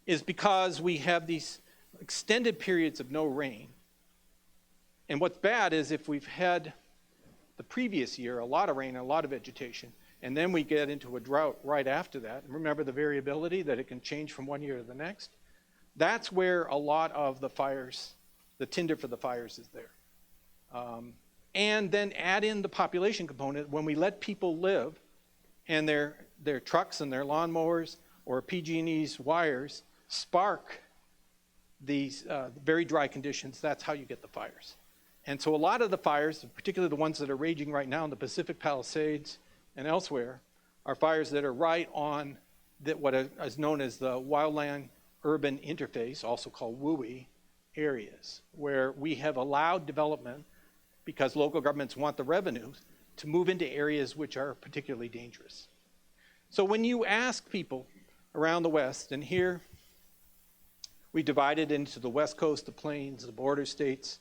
is because we have these extended periods of no rain. And what's bad is if we've had the previous year a lot of rain and a lot of vegetation, and then we get into a drought right after that, and remember the variability that it can change from one year to the next, that's where a lot of the fires, the tinder for the fires is there. And then add in the population component. When we let people live and their trucks and their lawnmowers or PG&E's wires spark these very dry conditions, that's how you get the fires. And so a lot of the fires, particularly the ones that are raging right now in the Pacific Palisades and elsewhere, are fires that are right on what is known as the wildland urban interface, also called WUI areas, where we have allowed development because local governments want the revenues to move into areas which are particularly dangerous. So when you ask people around the West, and here we divide it into the West Coast, the plains, the border states,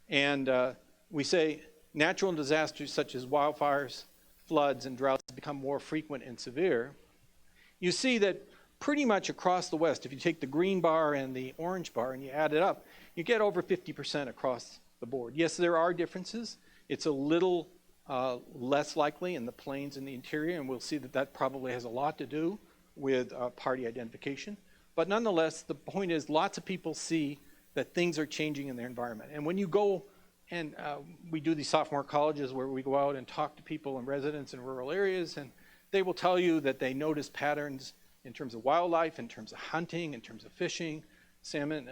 and we say natural disasters such as wildfires, floods, and droughts become more frequent and severe. You see that pretty much across the West, if you take the green bar and the orange bar and you add it up, you get over 50% across the board. Yes, there are differences. It's a little less likely in the plains and the interior, and we'll see that that probably has a lot to do with party identification. But nonetheless, the point is lots of people see that things are changing in their environment. And when you go we do these sophomore colleges where we go out and talk to people and residents in rural areas, and they will tell you that they notice patterns in terms of wildlife, in terms of hunting, in terms of fishing, salmon,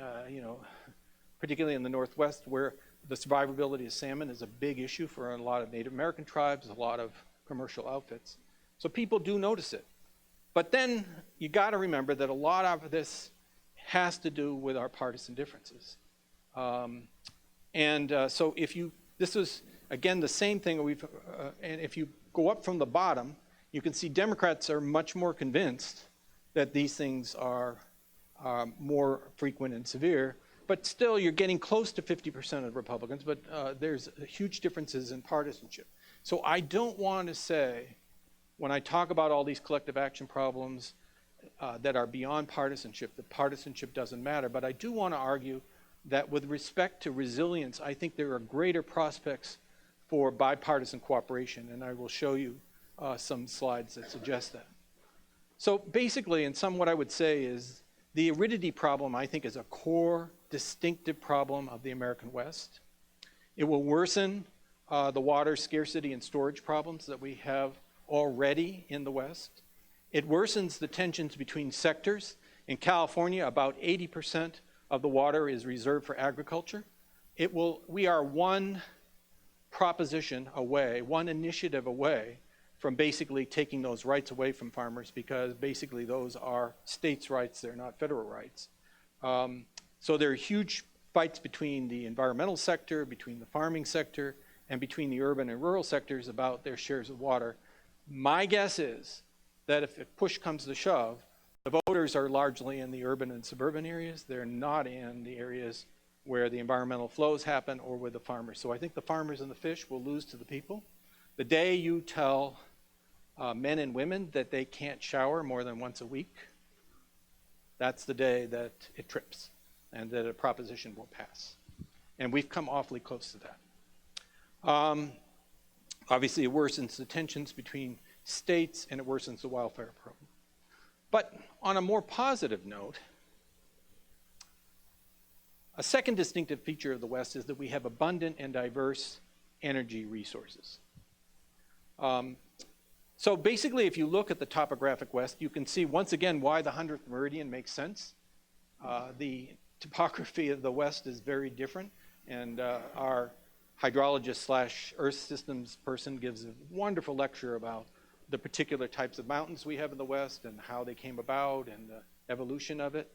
particularly in the Northwest where the survivability of salmon is a big issue for a lot of Native American tribes, a lot of commercial outfits. So people do notice it. But then you got to remember that a lot of this has to do with our partisan differences. So this is, again, the same thing and if you go up from the bottom, you can see Democrats are much more convinced that these things are more frequent and severe, but still you're getting close to 50% of Republicans, but there's huge differences in partisanship. So I don't want to say, when I talk about all these collective action problems that are beyond partisanship, that partisanship doesn't matter, but I do want to argue that with respect to resilience, I think there are greater prospects for bipartisan cooperation, and I will show you some slides that suggest that. So basically, in sum, what I would say is the aridity problem, I think, is a core distinctive problem of the American West. It will worsen the water scarcity and storage problems that we have already in the West. It worsens the tensions between sectors. In California, about 80% of the water is reserved for agriculture. We are one proposition away, one initiative away from basically taking those rights away from farmers, because basically those are states' rights, they're not federal rights. So there are huge fights between the environmental sector, between the farming sector, and between the urban and rural sectors about their shares of water. My guess is that if push comes to shove, the voters are largely in the urban and suburban areas. They're not in the areas where the environmental flows happen or with the farmers. So I think the farmers and the fish will lose to the people. The day you tell men and women that they can't shower more than once a week, that's the day that it trips and that a proposition will pass. And we've come awfully close to that. Obviously, it worsens the tensions between states and it worsens the wildfire problem. But on a more positive note, a second distinctive feature of the West is that we have abundant and diverse energy resources. So basically, if you look at the topographic West, you can see once again why the 100th meridian makes sense. The topography of the West is very different, and our hydrologist / Earth systems person gives a wonderful lecture about the particular types of mountains we have in the West and how they came about and the evolution of it.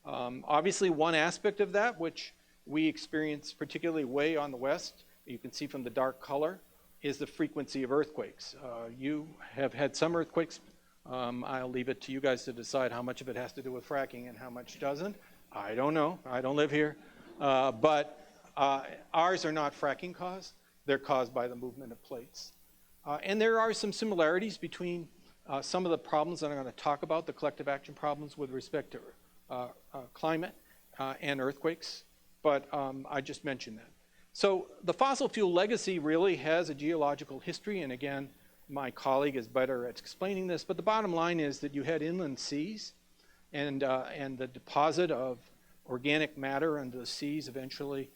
Obviously, one aspect of that, which we experience particularly way on the West, you can see from the dark color, is the frequency of earthquakes. You have had some earthquakes. I'll leave it to you guys to decide how much of it has to do with fracking and how much doesn't. I don't know. I don't live here. But ours are not fracking caused. They're caused by the movement of plates. And there are some similarities between some of the problems that I'm going to talk about, the collective action problems with respect to climate and earthquakes. But I just mentioned that. So the fossil fuel legacy really has a geological history, and again, my colleague is better at explaining this, but the bottom line is that you had inland seas, and the deposit of organic matter under the seas eventually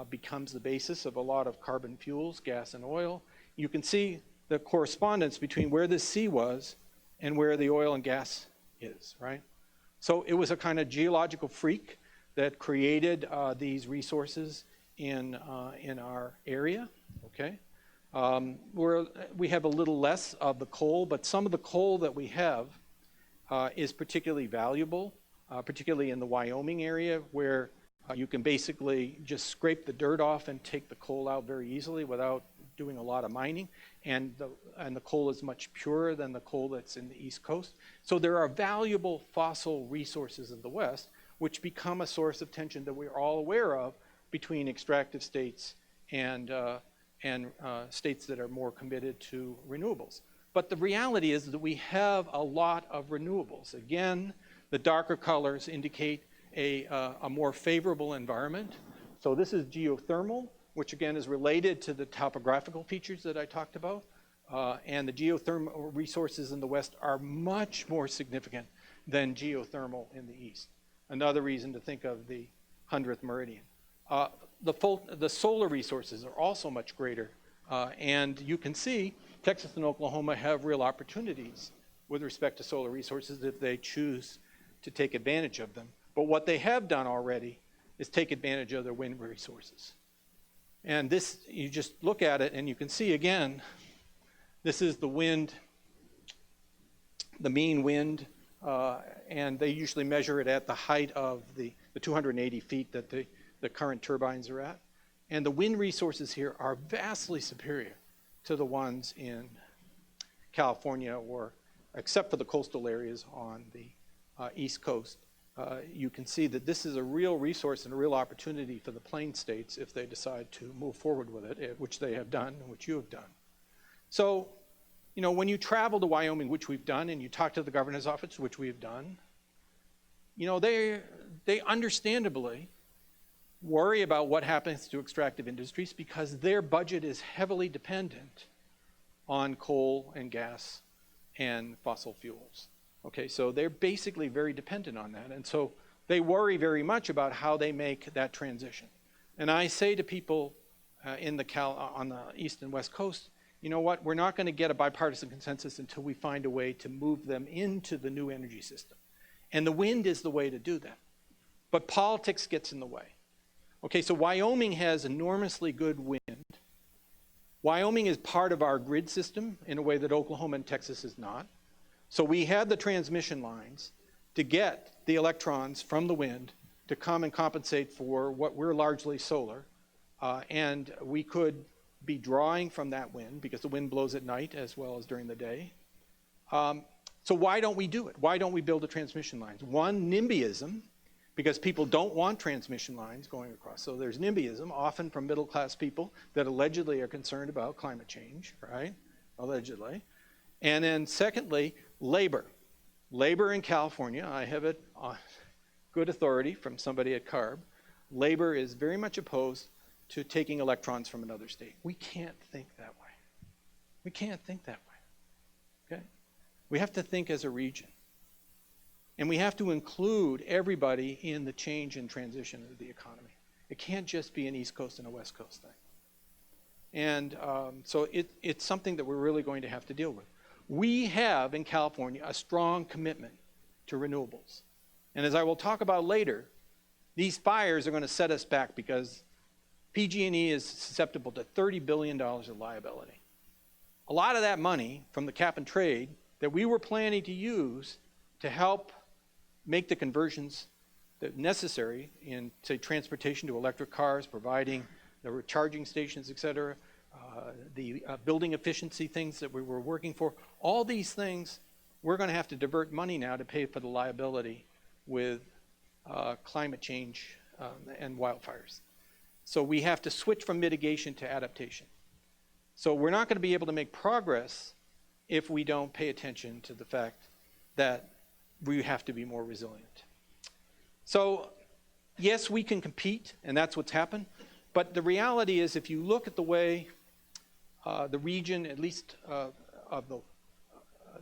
becomes the basis of a lot of carbon fuels, gas and oil. You can see the correspondence between where the sea was and where the oil and gas is, right? So it was a kind of geological freak that created these resources in our area, okay? We have a little less of the coal, but some of the coal that we have is particularly valuable, particularly in the Wyoming area, where you can basically just scrape the dirt off and take the coal out very easily without doing a lot of mining, and the coal is much purer than the coal that's in the East Coast. So there are valuable fossil resources in the West, which become a source of tension that we're all aware of between extractive states and states that are more committed to renewables. But the reality is that we have a lot of renewables. Again, the darker colors indicate a more favorable environment. So this is geothermal, which again is related to the topographical features that I talked about. And the geothermal resources in the West are much more significant than geothermal in the East. Another reason to think of the 100th meridian. The solar resources are also much greater. And you can see Texas and Oklahoma have real opportunities with respect to solar resources if they choose to take advantage of them. But what they have done already is take advantage of their wind resources. And this, you just look at it and you can see again, this is the wind, the mean wind, and they usually measure it at the height of the 280 feet that the current turbines are at. And the wind resources here are vastly superior to the ones in California, or except for the coastal areas on the East Coast. You can see that this is a real resource and a real opportunity for the plain states if they decide to move forward with it, which they have done and which you have done. So, you know, when you travel to Wyoming, which we've done, and you talk to the governor's office, which we have done, you know, they understandably worry about what happens to extractive industries because their budget is heavily dependent on coal and gas and fossil fuels. Okay, so they're basically very dependent on that. And so they worry very much about how they make that transition. And I say to people on the East and West Coast, you know what, we're not going to get a bipartisan consensus until we find a way to move them into the new energy system. And the wind is the way to do that. But politics gets in the way. Okay, so Wyoming has enormously good wind. Wyoming is part of our grid system in a way that Oklahoma and Texas is not. So we had the transmission lines to get the electrons from the wind to come and compensate for what we're largely solar. And we could be drawing from that wind because the wind blows at night as well as during the day. So why don't we do it? Why don't we build the transmission lines? One, NIMBYism, because people don't want transmission lines going across. So there's NIMBYism, often from middle-class people that allegedly are concerned about climate change, right? Allegedly. And then secondly, labor. Labor in California, I have it on good authority from somebody at CARB, labor is very much opposed to taking electrons from another state. We can't think that way. We can't think that way, okay? We have to think as a region. And we have to include everybody in the change and transition of the economy. It can't just be an East Coast and a West Coast thing. And so it's something that we're really going to have to deal with. We have in California a strong commitment to renewables. And as I will talk about later, these fires are going to set us back because PG&E is susceptible to $30 billion of liability. A lot of that money from the cap and trade that we were planning to use to help make the conversions that necessary in, say, transportation to electric cars, providing the charging stations, et cetera, the building efficiency things that we were working for, all these things, we're going to have to divert money now to pay for the liability with climate change and wildfires. So we have to switch from mitigation to adaptation. So we're not going to be able to make progress if we don't pay attention to the fact that we have to be more resilient. So yes, we can compete, and that's what's happened. But the reality is, if you look at the way the region, at least of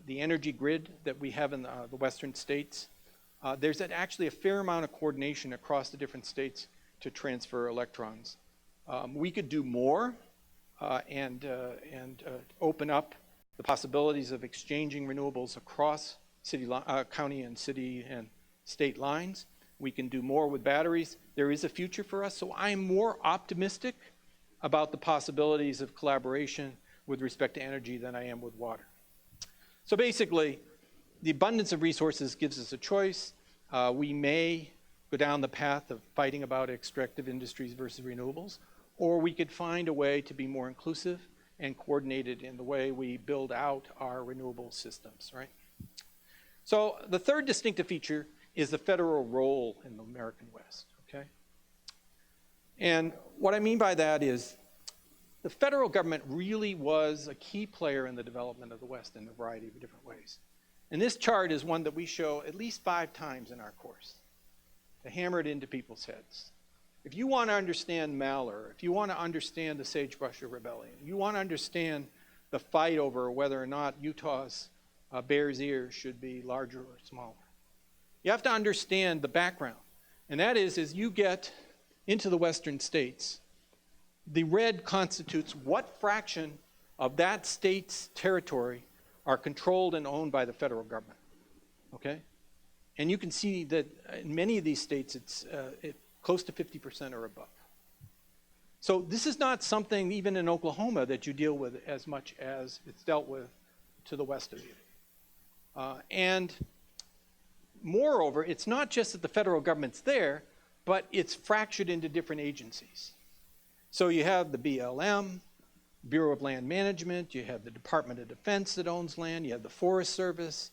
the energy grid that we have in the western states, there's actually a fair amount of coordination across the different states to transfer electrons. We could do more and open up the possibilities of exchanging renewables across county and city and state lines. We can do more with batteries. There is a future for us, so I'm more optimistic about the possibilities of collaboration with respect to energy than I am with water. So basically, the abundance of resources gives us a choice. We may go down the path of fighting about extractive industries versus renewables, or we could find a way to be more inclusive and coordinated in the way we build out our renewable systems, right? So the third distinctive feature is the federal role in the American West, okay? And what I mean by that is the federal government really was a key player in the development of the West in a variety of different ways. And this chart is one that we show at least 5 times in our course to hammer it into people's heads. If you want to understand Malheur, if you want to understand the Sagebrush Rebellion, you want to understand the fight over whether or not Utah's Bears Ears should be larger or smaller, you have to understand the background. And that is you get into the western states, the red constitutes what fraction of that state's territory are controlled and owned by the federal government, okay? And you can see that in many of these states, it's close to 50% or above. So this is not something, even in Oklahoma, that you deal with as much as it's dealt with to the west of you. And moreover, it's not just that the federal government's there, but it's fractured into different agencies. So you have the BLM, Bureau of Land Management, you have the Department of Defense that owns land, you have the Forest Service,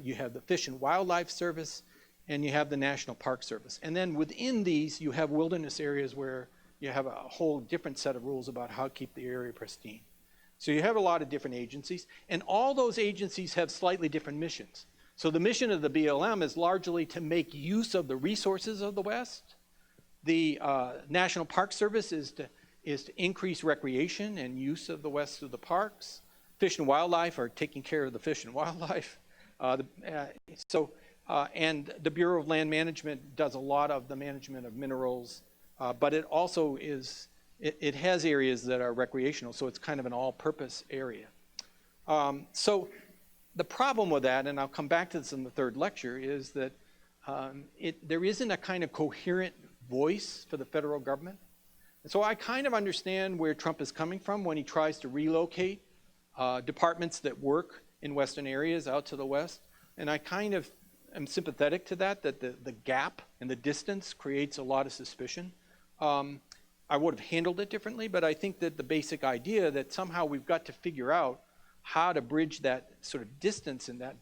you have the Fish and Wildlife Service, and you have the National Park Service. And then within these, you have wilderness areas where you have a whole different set of rules about how to keep the area pristine. So you have a lot of different agencies, and all those agencies have slightly different missions. So the mission of the BLM is largely to make use of the resources of the West. The National Park Service is to increase recreation and use of the West through the parks. Fish and Wildlife are taking care of the fish and wildlife. And the Bureau of Land Management does a lot of the management of minerals, but it also it has areas that are recreational, so it's kind of an all-purpose area. So the problem with that, and I'll come back to this in the third lecture, is that there isn't a kind of coherent voice for the federal government. And so I kind of understand where Trump is coming from when he tries to relocate departments that work in western areas out to the west. And I kind of am sympathetic to that the gap and the distance creates a lot of suspicion. I would have handled it differently, but I think that the basic idea that somehow we've got to figure out how to bridge that sort of distance and that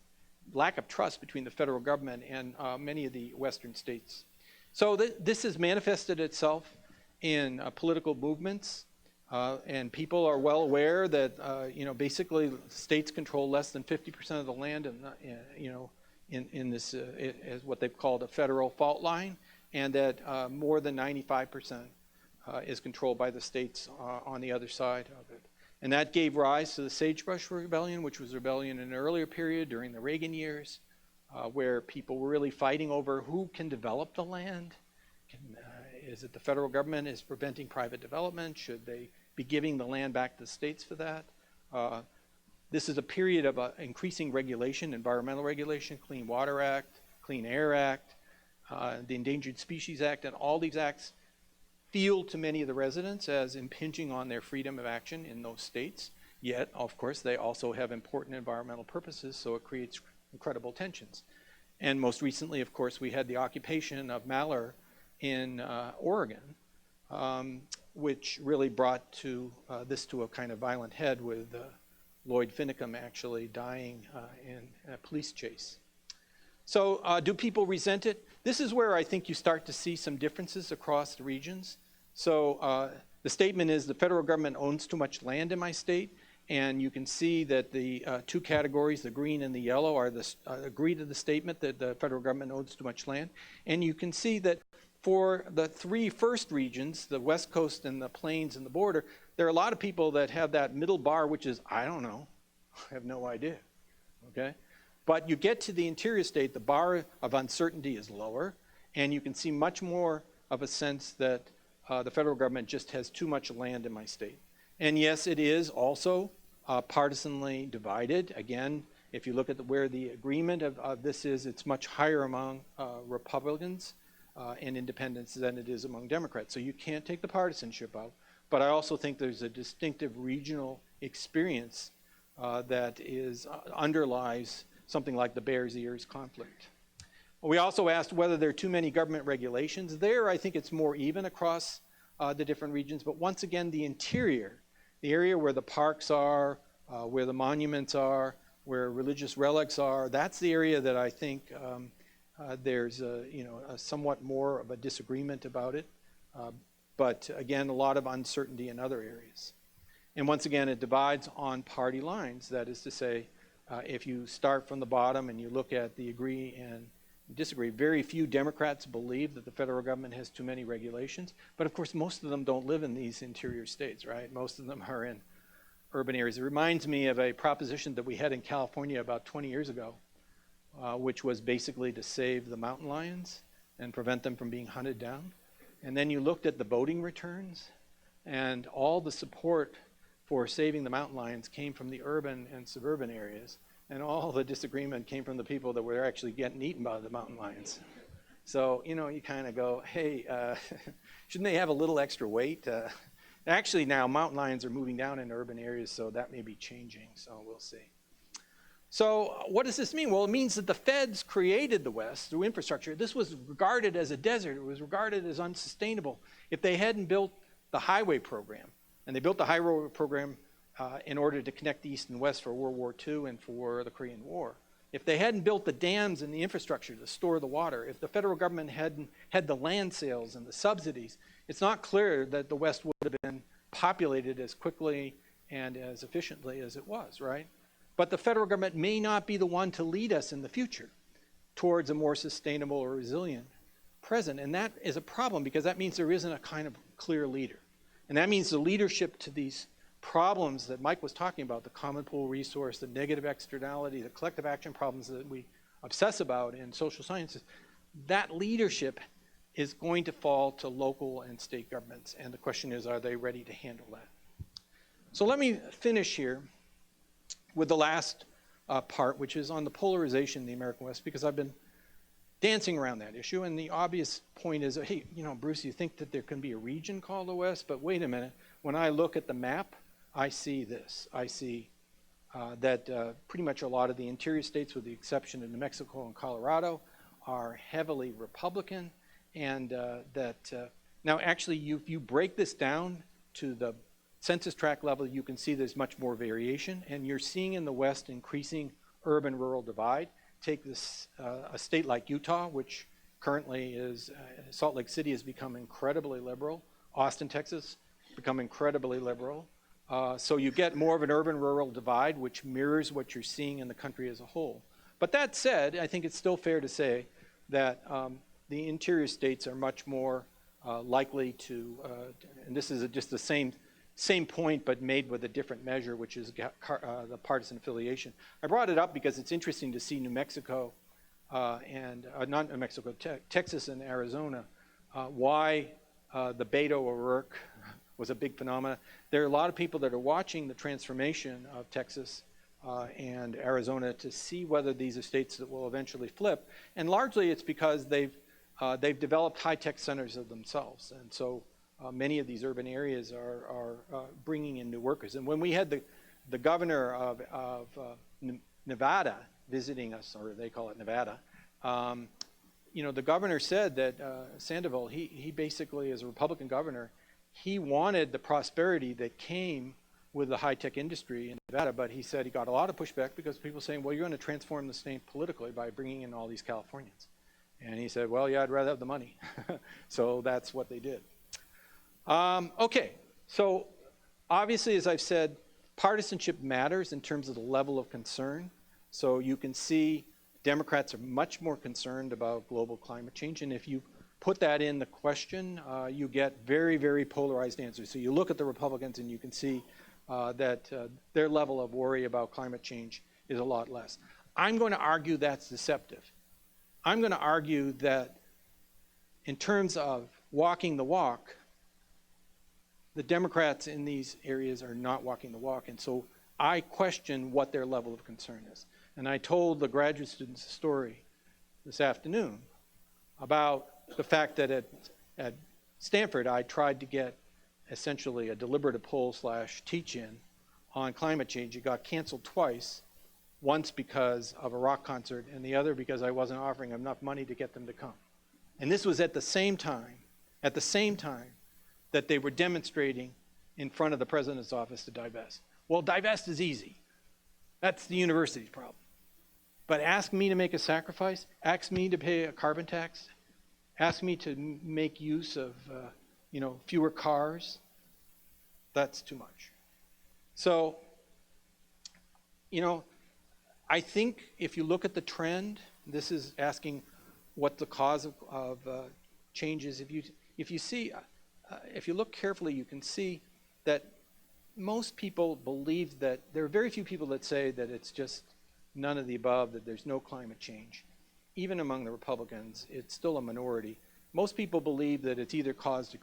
lack of trust between the federal government and many of the western states. So this has manifested itself in political movements, and people are well aware that basically states control less than 50% of the land, in this as what they've called a federal fault line, and that more than 95% is controlled by the states on the other side of it. And that gave rise to the Sagebrush Rebellion, which was a rebellion in an earlier period during the Reagan years, where people were really fighting over who can develop the land. Is it the federal government is preventing private development? Should they be giving the land back to the states for that? This is a period of increasing regulation, environmental regulation, Clean Water Act, Clean Air Act, the Endangered Species Act, and all these acts feel to many of the residents as impinging on their freedom of action in those states. Yet, of course, they also have important environmental purposes, so it creates incredible tensions. And most recently, of course, we had the occupation of Malheur in Oregon, which really brought this to a kind of violent head with Lloyd Finicum actually dying in a police chase. So do people resent it? This is where I think you start to see some differences across the regions. So the statement is the federal government owns too much land in my state, and you can see that the two categories, the green and the yellow, are agree to the statement that the federal government owns too much land. And you can see that for the three first regions, the West Coast and the Plains and the border, there are a lot of people that have that middle bar, which is, I don't know, I have no idea, okay? But you get to the interior state, the bar of uncertainty is lower, and you can see much more of a sense that the federal government just has too much land in my state. And yes, it is also partisanly divided. Again, if you look at where the agreement of this is, it's much higher among Republicans and independents than it is among Democrats. So you can't take the partisanship out. But I also think there's a distinctive regional experience that underlies something like the Bears Ears conflict. We also asked whether there are too many government regulations. There, I think it's more even across the different regions. But once again, the interior, the area where the parks are, where the monuments are, where religious relics are, that's the area that I think there's a somewhat more of a disagreement about it. But again, a lot of uncertainty in other areas. And once again, it divides on party lines. That is to say, if you start from the bottom and you look at the agree and disagree, very few Democrats believe that the federal government has too many regulations. But of course, most of them don't live in these interior states, right? Most of them are in urban areas. It reminds me of a proposition that we had in California about 20 years ago, which was basically to save the mountain lions and prevent them from being hunted down. and then you looked at the voting returns, and all the support for saving the mountain lions came from the urban and suburban areas, and all the disagreement came from the people that were actually getting eaten by the mountain lions. So, you know, you kind of go, hey, shouldn't they have a little extra weight? Actually, now mountain lions are moving down into urban areas, so that may be changing, so we'll see. So what does this mean? Well, it means that the feds created the West through infrastructure. This was regarded as a desert. It was regarded as unsustainable. If they hadn't built the highway program, and they built the highway program in order to connect the East and West for World War II and for the Korean War, if they hadn't built the dams and the infrastructure to store the water, if the federal government hadn't had the land sales and the subsidies, it's not clear that the West would have been populated as quickly and as efficiently as it was, right? But the federal government may not be the one to lead us in the future towards a more sustainable or resilient present. And that is a problem because that means there isn't a kind of clear leader. And that means the leadership to these problems that Mike was talking about, the common pool resource, the negative externality, the collective action problems that we obsess about in social sciences, that leadership is going to fall to local and state governments. And the question is, are they ready to handle that? So let me finish here with the last part, which is on the polarization in the American West, because I've been dancing around that issue. And the obvious point is, hey, you know, Bruce, you think that there can be a region called the West, but wait a minute. When I look at the map, I see this. I see that pretty much a lot of the interior states, with the exception of New Mexico and Colorado, are heavily Republican. And now actually, if you break this down to the census tract level, you can see there's much more variation. And you're seeing in the West increasing urban-rural divide. Take this, a state like Utah, which currently is, Salt Lake City has become incredibly liberal. Austin, Texas, become incredibly liberal. So you get more of an urban-rural divide, which mirrors what you're seeing in the country as a whole. But that said, I think it's still fair to say that the interior states are much more likely to, and this is just the same point but made with a different measure, which is the partisan affiliation. I brought it up because it's interesting to see New Mexico and not New Mexico, Texas and Arizona, why the Beto O'Rourke was a big phenomenon. There are a lot of people that are watching the transformation of Texas and Arizona to see whether these are states that will eventually flip. And largely it's because they've developed high-tech centers of themselves. And so many of these urban areas are bringing in new workers. And when we had the governor of Nevada visiting us, or they call it Nevada, you know, the governor said that Sandoval, he basically, as a Republican governor, he wanted the prosperity that came with the high-tech industry in Nevada, but he said he got a lot of pushback because people saying, well, you're going to transform the state politically by bringing in all these Californians. And he said, well, yeah, I'd rather have the money. So that's what they did. Okay, so obviously, as I've said, partisanship matters in terms of the level of concern. So you can see Democrats are much more concerned about global climate change. And if you put that in the question, you get very, very polarized answers. So you look at the Republicans and you can see that their level of worry about climate change is a lot less. I'm going to argue that's deceptive. I'm going to argue that in terms of walking the walk, the Democrats in these areas are not walking the walk. And so I question what their level of concern is. And I told the graduate students a story this afternoon about the fact that at Stanford, I tried to get essentially a deliberative poll / teach-in on climate change. It got canceled twice, once because of a rock concert and the other because I wasn't offering enough money to get them to come. And this was at the same time that they were demonstrating in front of the president's office to divest. Well, divest is easy. That's the university's problem. But ask me to make a sacrifice, ask me to pay a carbon tax, ask me to make use of fewer cars, that's too much. So, I think if you look at the trend, this is asking what the cause of change is. If you look carefully, you can see that most people believe that there are very few people that say that it's just none of the above, that there's no climate change. Even among the Republicans, it's still a minority. most people believe that it's either caused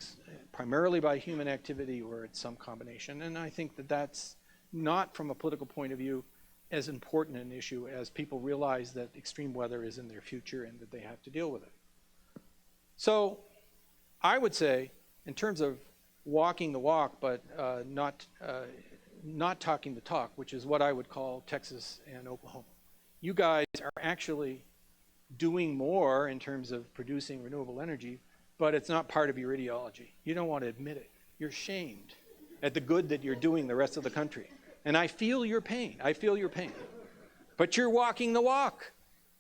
primarily by human activity or it's some combination. And I think that that's not, from a political point of view, as important an issue as people realize that extreme weather is in their future and that they have to deal with it. So I would say, in terms of walking the walk, but not talking the talk, which is what I would call Texas and Oklahoma. You guys are actually doing more in terms of producing renewable energy, but it's not part of your ideology. You don't want to admit it. You're ashamed at the good that you're doing the rest of the country. And I feel your pain. I feel your pain. But you're walking the walk.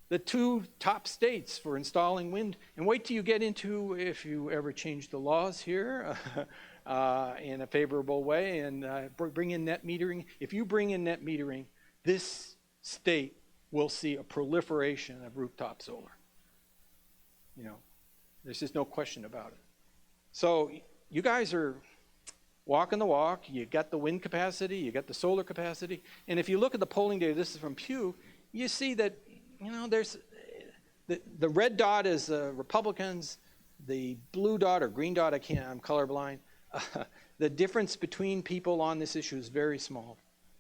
The two top states for installing wind. And wait till you get into, if you ever change the laws here in a favorable way and bring in net metering. If you bring in net metering, this state will see a proliferation of rooftop solar. You know, there's just no question about it. So you guys are walking the walk. You got the wind capacity, you got the solar capacity. And if you look at the polling data, this is from Pew, you see that, you know, there's the red dot is Republicans, the blue dot or green dot, I'm colorblind. The difference between people on this issue is very small.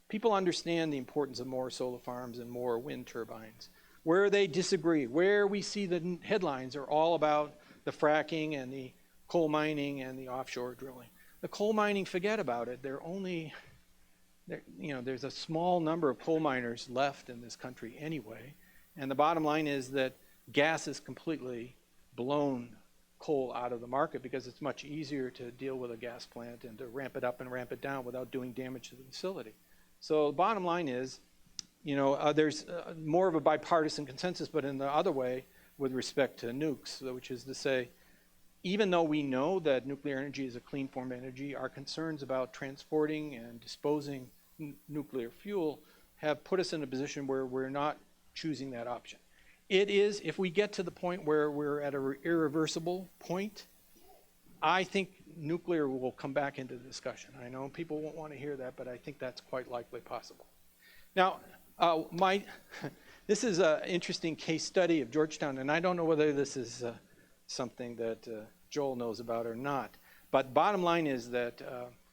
People understand the importance of more solar farms and more wind turbines. Where they disagree, where we see the headlines are all about the fracking and the coal mining and the offshore drilling. The coal mining, forget about it. There's a small number of coal miners left in this country anyway. And the bottom line is that gas has completely blown coal out of the market because it's much easier to deal with a gas plant and to ramp it up and ramp it down without doing damage to the facility. So the bottom line is, you know, there's more of a bipartisan consensus, but in the other way with respect to nukes, which is to say, even though we know that nuclear energy is a clean form of energy, our concerns about transporting and disposing nuclear fuel have put us in a position where we're not choosing that option. It is, if we get to the point where we're at an irreversible point, I think nuclear will come back into the discussion. I know people won't want to hear that, but I think that's quite likely possible. Now, this is an interesting case study of Georgetown, and I don't know whether this is something that Joel knows about or not. But bottom line is that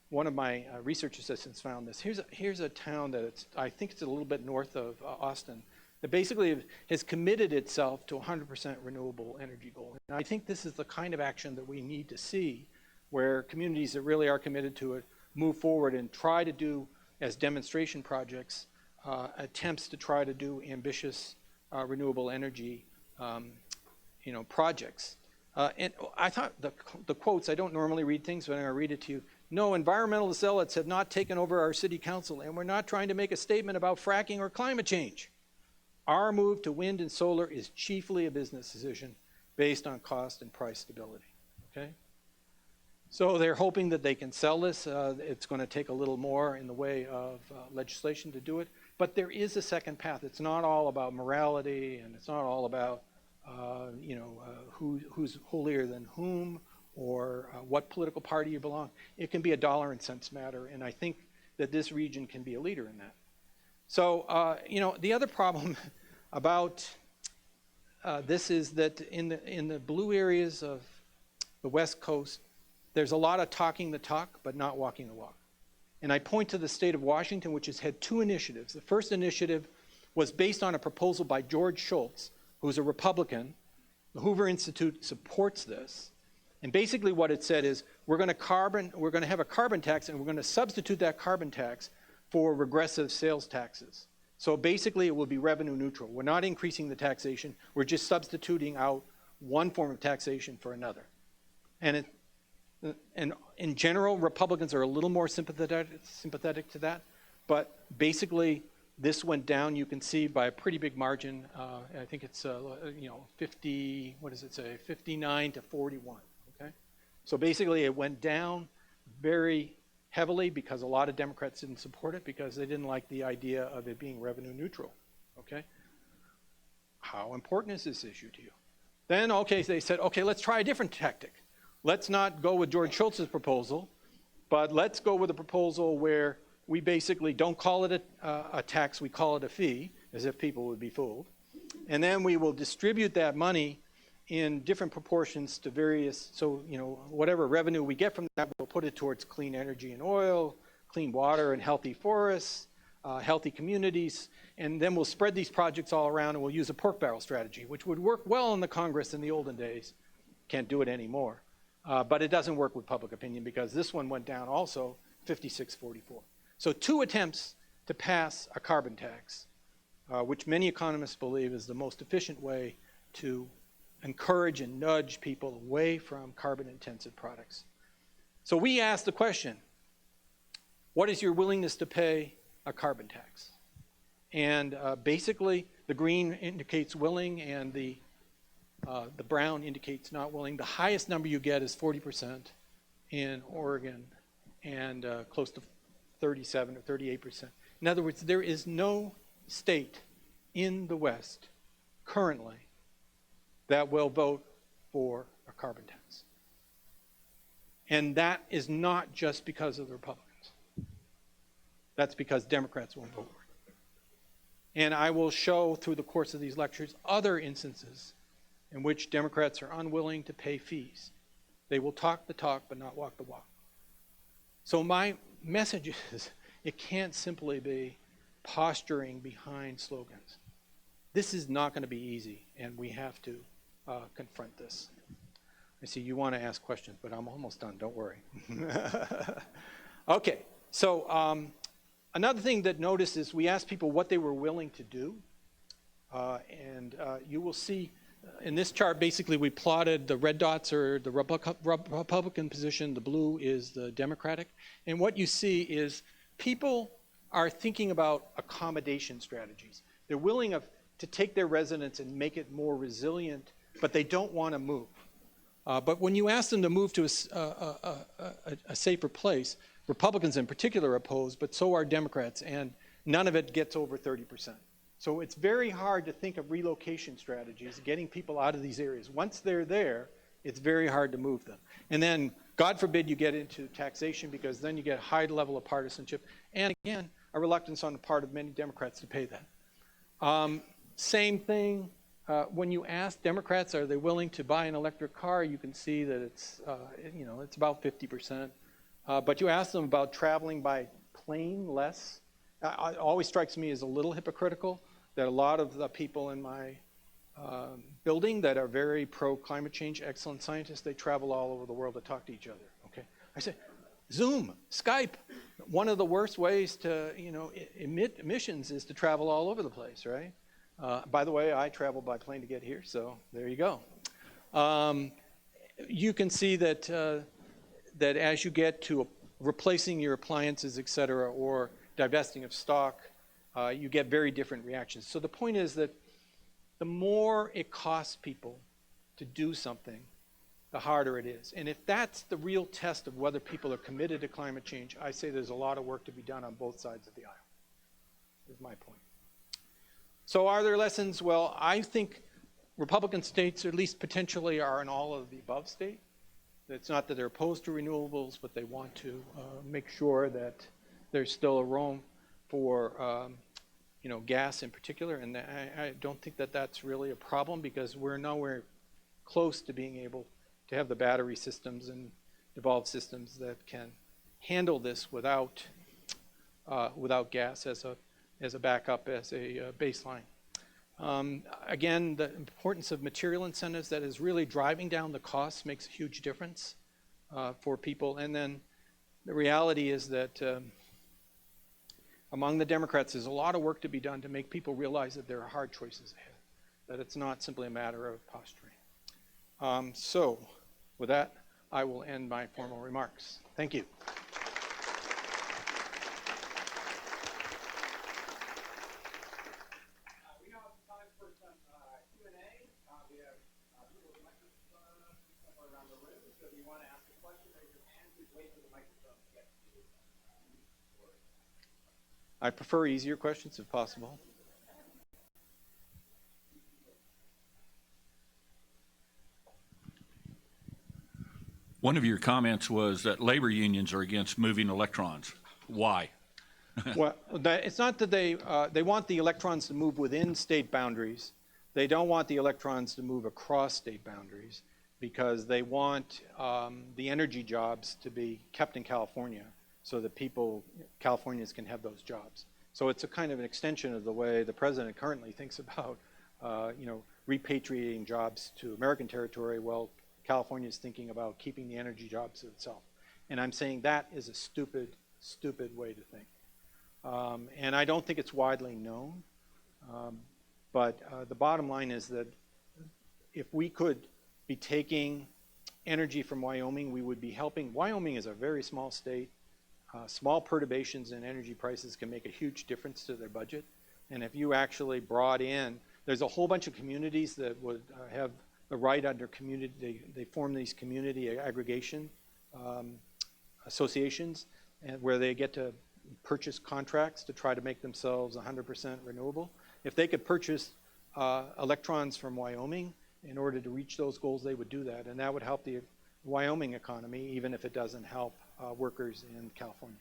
one of my research assistants found this. Here's a town that I think it's a little bit north of Austin that basically has committed itself to 100% renewable energy goal. And I think this is the kind of action that we need to see where communities that really are committed to it move forward and try to do, as demonstration projects, attempts to try to do ambitious renewable energy projects. And I thought the quotes, I don't normally read things, but I'm going to read it to you. No, environmental zealots have not taken over our city council, and we're not trying to make a statement about fracking or climate change. Our move to wind and solar is chiefly a business decision based on cost and price stability. Okay? So they're hoping that they can sell this. It's going to take a little more in the way of legislation to do it. But there is a second path. It's not all about morality, and it's not all about who's holier than whom or what political party you belong. It can be a dollar and cents matter, and I think that this region can be a leader in that. So, the other problem about this is that in the blue areas of the West Coast, there's a lot of talking the talk, but not walking the walk. And I point to the state of Washington, which has had two initiatives. The first initiative was based on a proposal by George Shultz, who's a Republican. The Hoover Institute supports this. And basically what it said is, we're going to have a carbon tax, and we're going to substitute that carbon tax for regressive sales taxes. So basically it will be revenue neutral. We're not increasing the taxation, we're just substituting out one form of taxation for another. And in general, Republicans are a little more sympathetic to that, but basically this went down, you can see, by a pretty big margin. I think it's 59 to 41, okay? So basically it went down very heavily because a lot of Democrats didn't support it because they didn't like the idea of it being revenue neutral, okay? How important is this issue to you? Then, okay, they said, okay, let's try a different tactic. Let's not go with George Shultz's proposal, but let's go with a proposal where we basically don't call it a tax, we call it a fee, as if people would be fooled. And then we will distribute that money in different proportions to various, so, whatever revenue we get from that, we'll put it towards clean energy and oil, clean water and healthy forests, healthy communities, and then we'll spread these projects all around and we'll use a pork barrel strategy, which would work well in the Congress in the olden days. Can't do it anymore. But it doesn't work with public opinion because this one went down also 56-44. So 2 attempts to pass a carbon tax, which many economists believe is the most efficient way to encourage and nudge people away from carbon-intensive products. So we asked the question, what is your willingness to pay a carbon tax? And basically, the green indicates willing and the brown indicates not willing. The highest number you get is 40% in Oregon and close to 37 or 38%. In other words, there is no state in the West currently that will vote for a carbon tax. And that is not just because of the Republicans. That's because Democrats won't vote for it. And I will show through the course of these lectures other instances in which Democrats are unwilling to pay fees. They will talk the talk but not walk the walk. So my message is, it can't simply be posturing behind slogans. This is not going to be easy, and we have to confront this. I see you want to ask questions, but I'm almost done, don't worry. Okay, so another thing that noticed is we asked people what they were willing to do, and you will see in this chart, basically we plotted the red dots are the Republican position, the blue is the Democratic, and what you see is people are thinking about accommodation strategies. They're willing to take their residence and make it more resilient, but they don't want to move. But when you ask them to move to a safer place, Republicans in particular oppose, but so are Democrats, and none of it gets over 30%. So it's very hard to think of relocation strategies, getting people out of these areas. Once they're there, it's very hard to move them. And then, God forbid you get into taxation, because then you get a high level of partisanship, and again, a reluctance on the part of many Democrats to pay that. Same thing, when you ask Democrats, are they willing to buy an electric car, you can see that it's, it's about 50%. But you ask them about traveling by plane less, it always strikes me as a little hypocritical that a lot of the people in my building that are very pro-climate change, excellent scientists, they travel all over the world to talk to each other, okay? I say, Zoom, Skype, one of the worst ways to, emit emissions is to travel all over the place, right? By the way, I travel by plane to get here, so there you go. You can see that, that as you get to replacing your appliances, et cetera, or divesting of stock, you get very different reactions. So the point is that the more it costs people to do something, the harder it is. And if that's the real test of whether people are committed to climate change, I say there's a lot of work to be done on both sides of the aisle, is my point. So are there lessons? Well, I think Republican states, at least potentially, are an all of the above state. It's not that they're opposed to renewables, but they want to make sure that there's still a room for gas in particular, and I don't think that that's really a problem because we're nowhere close to being able to have the battery systems and devolved systems that can handle this without gas as a backup, as a baseline. Again, the importance of material incentives that is really driving down the costs makes a huge difference for people. And then the reality is that among the Democrats, there's a lot of work to be done to make people realize that there are hard choices ahead, that it's not simply a matter of posturing. So with that, I will end my formal remarks. Thank you. We now have time for some Q&A. We have people with microphones somewhere around the room. So if you want to ask a question, raise your hand. Please wait for the microphone to get to you. I prefer easier questions if possible. One of your comments was that labor unions are against moving electrons. Why? Well, it's not that they want the electrons to move within state boundaries, They don't want the electrons to move across state boundaries because they want the energy jobs to be kept in California so that Californians can have those jobs. So it's a kind of an extension of the way the president currently thinks about, repatriating jobs to American territory while California is thinking about keeping the energy jobs to itself. And I'm saying that is a stupid, stupid way to think. And I don't think it's widely known. But the bottom line is that if we could be taking energy from Wyoming, we would be helping. Wyoming is a very small state. Small perturbations in energy prices can make a huge difference to their budget. And if you actually brought in, there's a whole bunch of communities that would have the right under community, they form these community aggregation associations, and where they get to purchase contracts to try to make themselves 100% renewable. If they could purchase electrons from Wyoming in order to reach those goals, they would do that. And that would help the Wyoming economy, even if it doesn't help workers in California.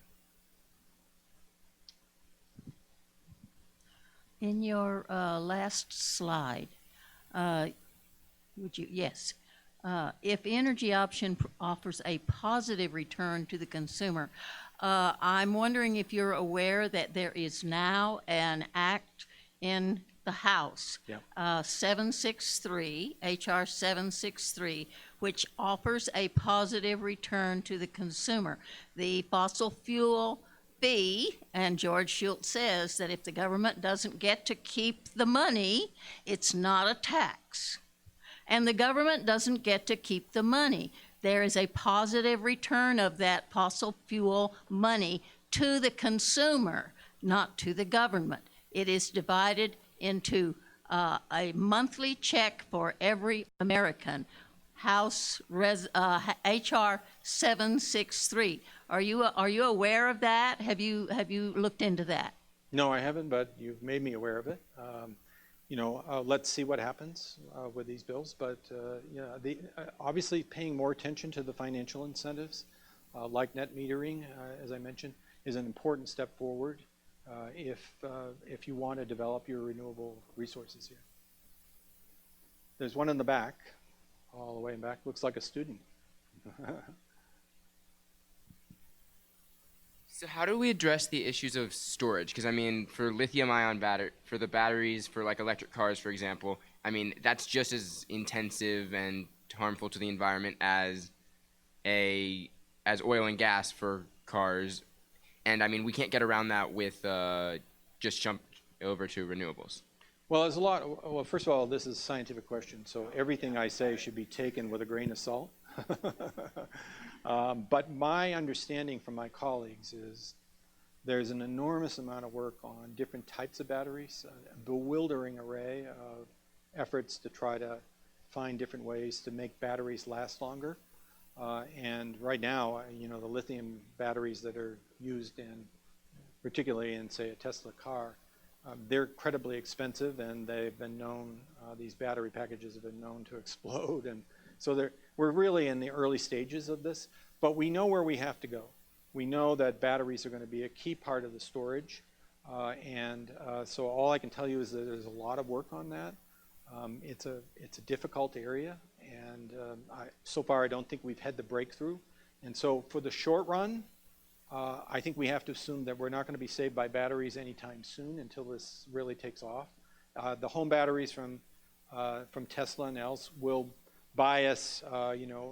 In your last slide, yes. If energy option offers a positive return to the consumer, I'm wondering if you're aware that there is now an act in the House, Yep. 763, H.R. 763, which offers a positive return to the consumer. The fossil fuel fee, and George Shultz says that if the government doesn't get to keep the money, it's not a tax. And the government doesn't get to keep the money. There is a positive return of that fossil fuel money to the consumer, not to the government. It is divided into a monthly check for every American. House H.R. 763. Are you aware of that? Have you looked into that? No, I haven't, but you've made me aware of it. Let's see what happens with these bills. But obviously paying more attention to the financial incentives, like net metering, as I mentioned, is an important step forward if you want to develop your renewable resources here. There's one in the back, all the way in back. Looks like a student. So how do we address the issues of storage? Because I mean, for lithium-ion for the batteries for like electric cars, for example, I mean that's just as intensive and harmful to the environment as oil and gas for cars, and I mean we can't get around that with just jump over to renewables. Well, there's a lot. Well, first of all, this is a scientific question, so everything I say should be taken with a grain of salt. But my understanding from my colleagues is there's an enormous amount of work on different types of batteries, a bewildering array of efforts to try to find different ways to make batteries last longer. And right now, the lithium batteries that are used particularly in, say, a Tesla car, they're incredibly expensive, and they've been known, these battery packages have been known to explode. And so we're really in the early stages of this, but we know where we have to go. We know that batteries are going to be a key part of the storage. So all I can tell you is that there's a lot of work on that. It's a difficult area, and so far I don't think we've had the breakthrough. And so for the short run, I think we have to assume that we're not going to be saved by batteries anytime soon until this really takes off. The home batteries from Tesla and else will buy us,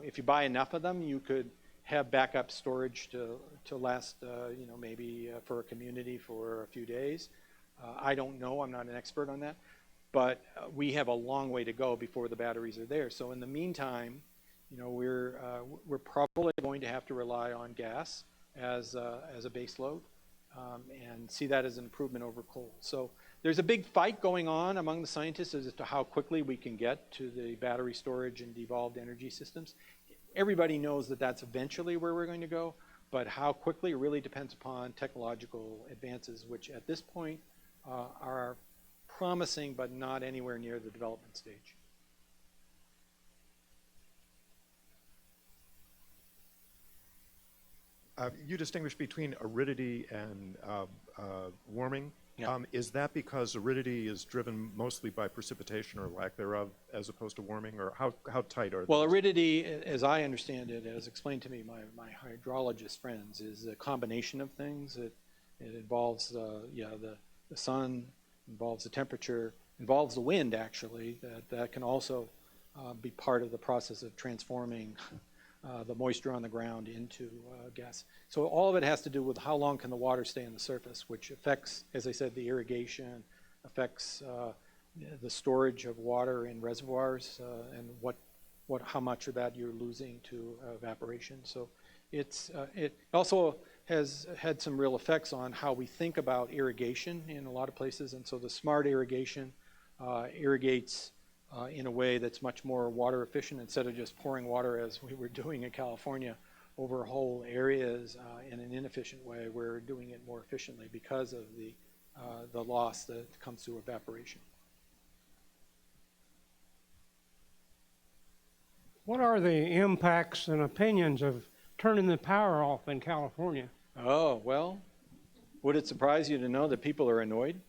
if you buy enough of them, you could have backup storage to last, maybe for a community for a few days. I don't know, I'm not an expert on that, but we have a long way to go before the batteries are there. So in the meantime, we're probably going to have to rely on gas as a base load, and see that as an improvement over coal. So there's a big fight going on among the scientists as to how quickly we can get to the battery storage and devolved energy systems. Everybody knows that that's eventually where we're going to go, but how quickly really depends upon technological advances, which at this point are promising but not anywhere near the development stage. You distinguish between aridity and warming. Yeah. Is that because aridity is driven mostly by precipitation or lack thereof as opposed to warming, or how tight are Well, those? aridity, as I understand it, as explained to me by my hydrologist friends, is a combination of things. It involves the sun, involves the temperature, involves the wind, actually, that can also be part of the process of transforming the moisture on the ground into gas. So all of it has to do with how long can the water stay on the surface, which affects, as I said, the irrigation, affects the storage of water in reservoirs, and how much of that you're losing to evaporation. So it also has had some real effects on how we think about irrigation in a lot of places. And so the smart irrigation irrigates in a way that's much more water efficient, instead of just pouring water as we were doing in California over whole areas in an inefficient way. We're doing it more efficiently because of the loss that comes through evaporation. What are the impacts and opinions of turning the power off in California? Oh, well, would it surprise you to know that people are annoyed?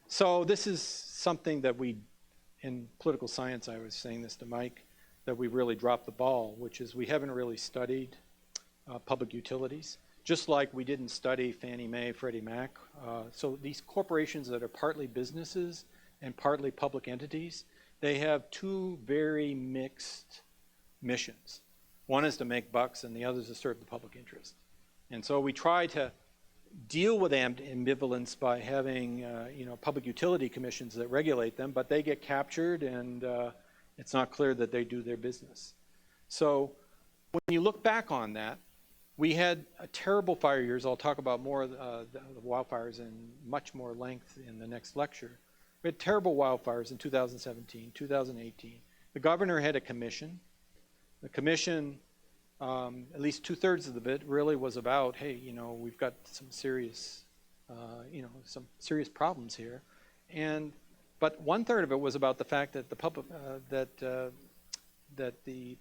So this is something that in political science, I was saying this to Mike, that we really dropped the ball, which is we haven't really studied public utilities, just like we didn't study Fannie Mae, Freddie Mac. So these corporations that are partly businesses and partly public entities, they have two very mixed missions. One is to make bucks, and the other is to serve the public interest. And so we try to deal with ambivalence by having public utility commissions that regulate them, but they get captured, and it's not clear that they do their business. So when you look back on that, we had terrible fire years. I'll talk about more of the wildfires in much more length in the next lecture. We had terrible wildfires in 2017, 2018. The governor had a commission. The commission, at least 2/3 of it, really was about, hey, we've got some serious problems here, but 1/3 of it was about the fact that the public, that the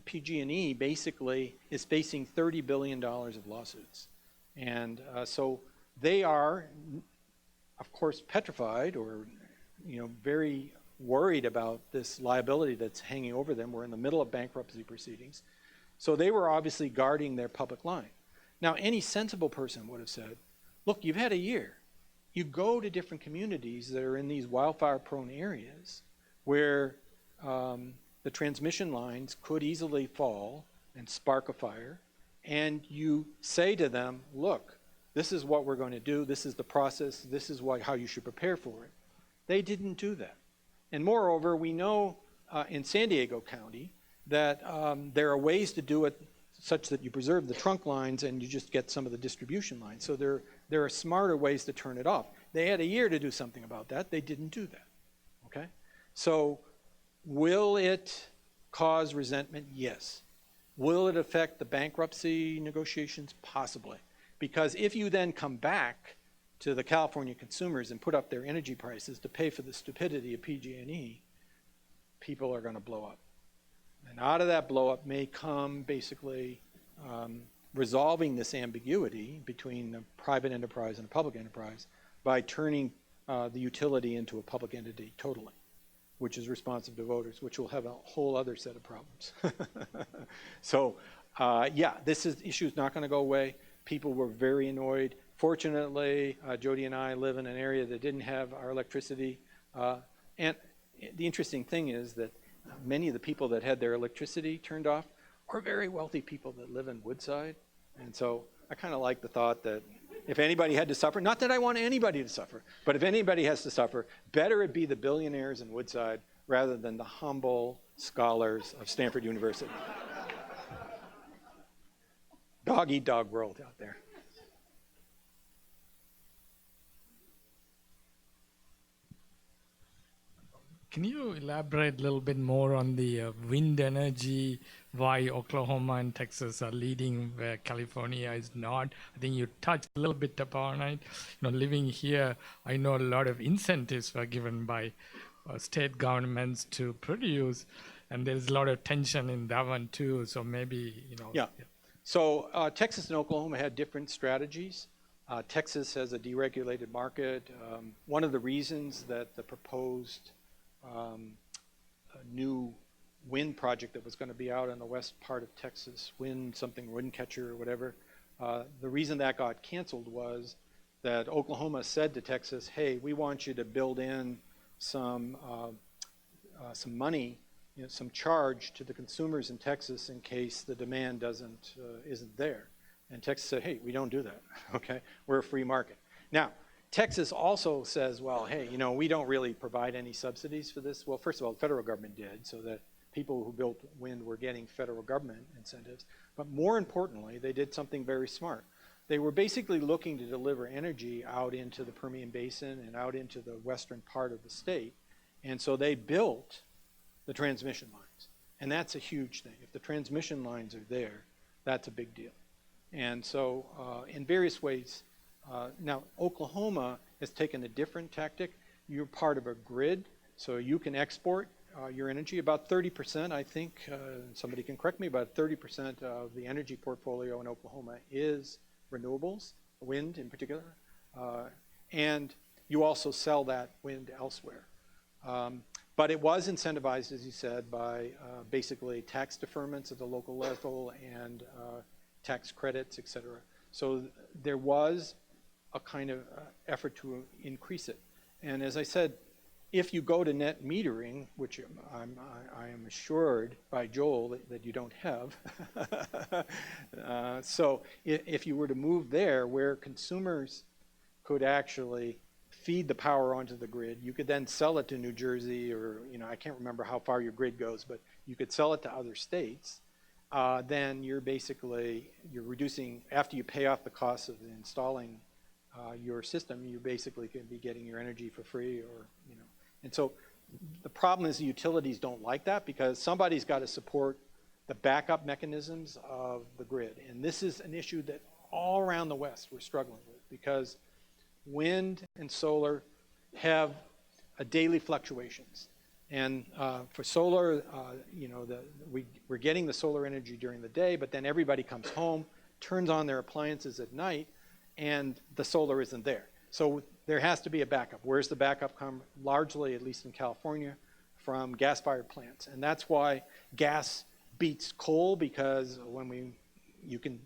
PG&E basically is facing $30 billion of lawsuits, and so they are, of course, petrified or very worried about this liability that's hanging over them. We're in the middle of bankruptcy proceedings. So they were obviously guarding their public line. Now, any sensible person would have said, look, you've had a year. You go to different communities that are in these wildfire-prone areas where the transmission lines could easily fall and spark a fire, and you say to them, look, this is what we're going to do. This is the process. This is how you should prepare for it. They didn't do that. And moreover, we know in San Diego County that there are ways to do it such that you preserve the trunk lines and you just get some of the distribution lines. So there are smarter ways to turn it off. They had a year to do something about that. They didn't do that. Okay? So will it cause resentment? Yes. Will it affect the bankruptcy negotiations? Possibly. Because if you then come back to the California consumers and put up their energy prices to pay for the stupidity of PG&E, people are going to blow up. And out of that blow up may come basically resolving this ambiguity between a private enterprise and a public enterprise by turning the utility into a public entity totally, which is responsive to voters, which will have a whole other set of problems. So this issue is not going to go away. People were very annoyed. Fortunately, Jody and I live in an area that didn't have our electricity. And the interesting thing is that many of the people that had their electricity turned off are very wealthy people that live in Woodside. And so I kind of like the thought that if anybody had to suffer, not that I want anybody to suffer, but if anybody has to suffer, better it be the billionaires in Woodside rather than the humble scholars of Stanford University. Dog-eat-dog world out there. Can you elaborate a little bit more on the wind energy, why Oklahoma and Texas are leading where California is not? I think you touched a little bit upon it. Living here, I know a lot of incentives were given by state governments to produce, and there's a lot of tension in that one too. So maybe, Yeah. So Texas and Oklahoma had different strategies. Texas has a deregulated market. One of the reasons that the proposed new wind project that was going to be out in the west part of Texas, wind catcher or whatever, the reason that got canceled was that Oklahoma said to Texas, hey, we want you to build in some money, some charge to the consumers in Texas in case the demand isn't there. And Texas said, hey, we don't do that, okay? We're a free market. Now, Texas also says, well, hey, we don't really provide any subsidies for this. Well, first of all, the federal government did, so that people who built wind were getting federal government incentives. But more importantly, they did something very smart. They were basically looking to deliver energy out into the Permian Basin and out into the western part of the state. And so they built the transmission lines. And that's a huge thing. If the transmission lines are there, that's a big deal. And so in various ways, now Oklahoma has taken a different tactic. You're part of a grid, so you can export your energy. About 30%, I think, somebody can correct me, about 30% of the energy portfolio in Oklahoma is renewables, wind in particular, and you also sell that wind elsewhere. But it was incentivized, as you said, by basically tax deferments at the local level and tax credits, et cetera. So there was a kind of effort to increase it. And as I said, if you go to net metering, which I am assured by Joel that you don't have, so if you were to move there where consumers could actually feed the power onto the grid, you could then sell it to New Jersey or, I can't remember how far your grid goes, but you could sell it to other states, then you're reducing, after you pay off the cost of installing your system, you basically could be getting your energy for free or, And so the problem is the utilities don't like that because somebody's got to support the backup mechanisms of the grid. And this is an issue that all around the West we're struggling with because wind and solar have daily fluctuations. And for solar, we're getting the solar energy during the day, but then everybody comes home, turns on their appliances at night, and the solar isn't there. So there has to be a backup. Where's the backup come? Largely, at least in California, from gas-fired plants. And that's why gas beats coal because you can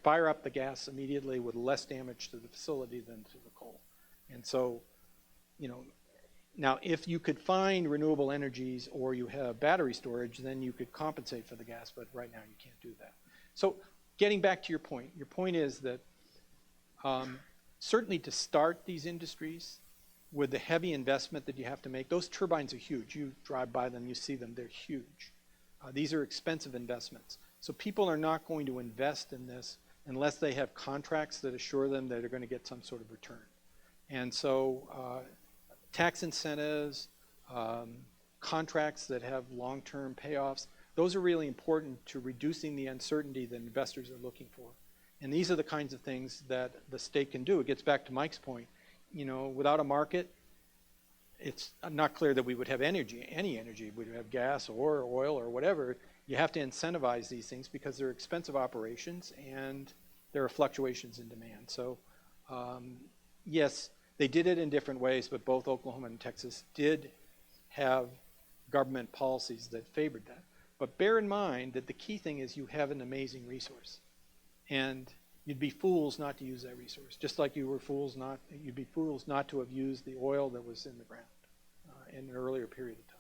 fire up the gas immediately with less damage to the facility than to the coal. And so, now if you could find renewable energies or you have battery storage, then you could compensate for the gas, but right now you can't do that. So getting back to your point is that certainly to start these industries with the heavy investment that you have to make, those turbines are huge. You drive by them, you see them, they're huge. These are expensive investments. So people are not going to invest in this unless they have contracts that assure them that they're going to get some sort of return. And so tax incentives, contracts that have long-term payoffs, those are really important to reducing the uncertainty that investors are looking for. And these are the kinds of things that the state can do. It gets back to Mike's point. Without a market, it's not clear that we would have any energy. We would have gas or oil or whatever. You have to incentivize these things because they're expensive operations and there are fluctuations in demand. So yes, they did it in different ways, but both Oklahoma and Texas did have government policies that favored that. But bear in mind that the key thing is you have an amazing resource. And you'd be fools not to use that resource, just like you'd be fools not to have used the oil that was in the ground in an earlier period of time.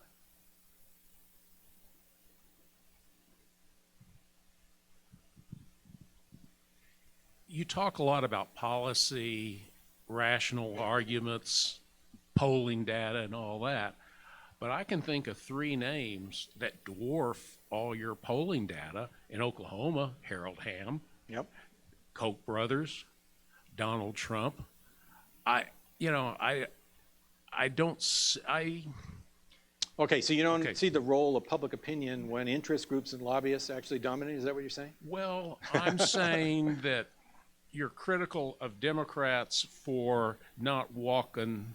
You talk a lot about policy, rational arguments, polling data, and all that, but I can think of 3 names that dwarf all your polling data in Oklahoma: Harold Hamm, Yep. Koch brothers, Donald Trump. Okay, so you don't see the role of public opinion when interest groups and lobbyists actually dominate? Is that what you're saying? Well, I'm saying that you're critical of Democrats for not walking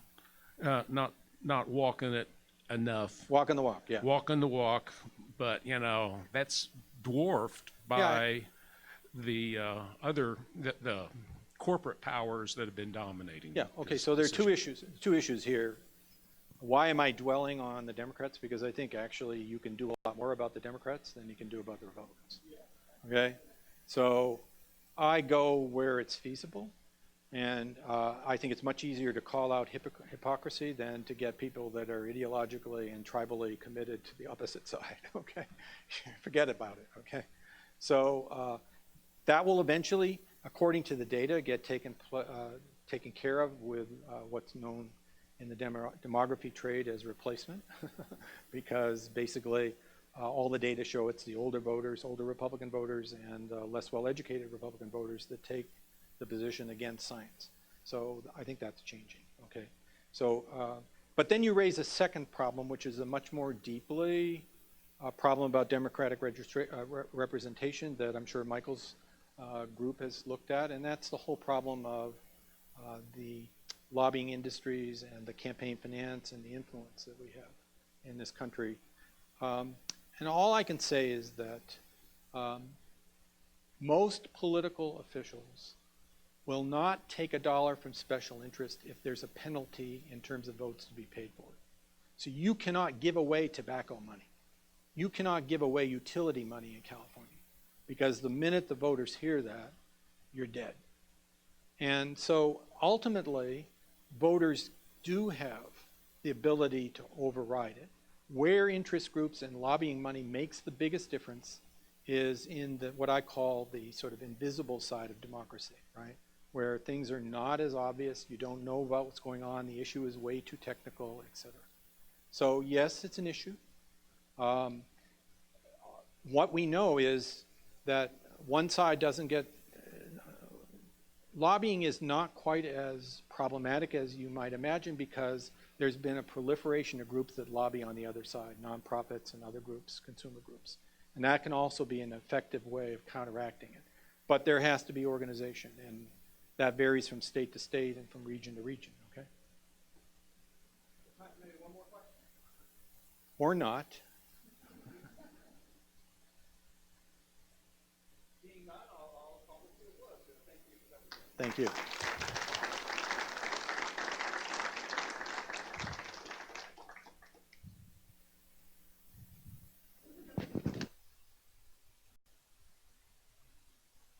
it enough. Walking the walk, yeah. Walking the walk, but that's dwarfed by the the corporate powers that have been dominating. Yeah, okay, this so there are decision. two issues here. Why am I dwelling on the Democrats? Because I think actually you can do a lot more about the Democrats than you can do about the Republicans. Okay? So I go where it's feasible, and I think it's much easier to call out hypocrisy than to get people that are ideologically and tribally committed to the opposite side, okay? Forget about it, okay? So that will eventually, according to the data, get taken care of with what's known in the demography trade as replacement, because basically all the data show it's the older voters, older Republican voters, and less well-educated Republican voters that take the position against science. So I think that's changing, okay? So, but then you raise a second problem, which is a much more deeply problem about democratic representation that I'm sure Michael's group has looked at, and that's the whole problem of the lobbying industries and the campaign finance and the influence that we have in this country. And all I can say is that most political officials will not take a dollar from special interest if there's a penalty in terms of votes to be paid for it. So you cannot give away tobacco money. You cannot give away utility money in California, because the minute the voters hear that, you're dead. And so ultimately, voters do have the ability to override it. Where interest groups and lobbying money makes the biggest difference is in what I call the sort of invisible side of democracy, right? Where things are not as obvious, you don't know about what's going on, the issue is way too technical, et cetera. So yes, it's an issue. What we know is that one side doesn't get, lobbying is not quite as problematic as you might imagine, because there's been a proliferation of groups that lobby on the other side, nonprofits and other groups, consumer groups. And that can also be an effective way of counteracting it. But there has to be organization, and that varies from state to state and from region to region, okay? Maybe one more question? Or not. Being none, I'll call this to a close. So thank you for that. Thank you.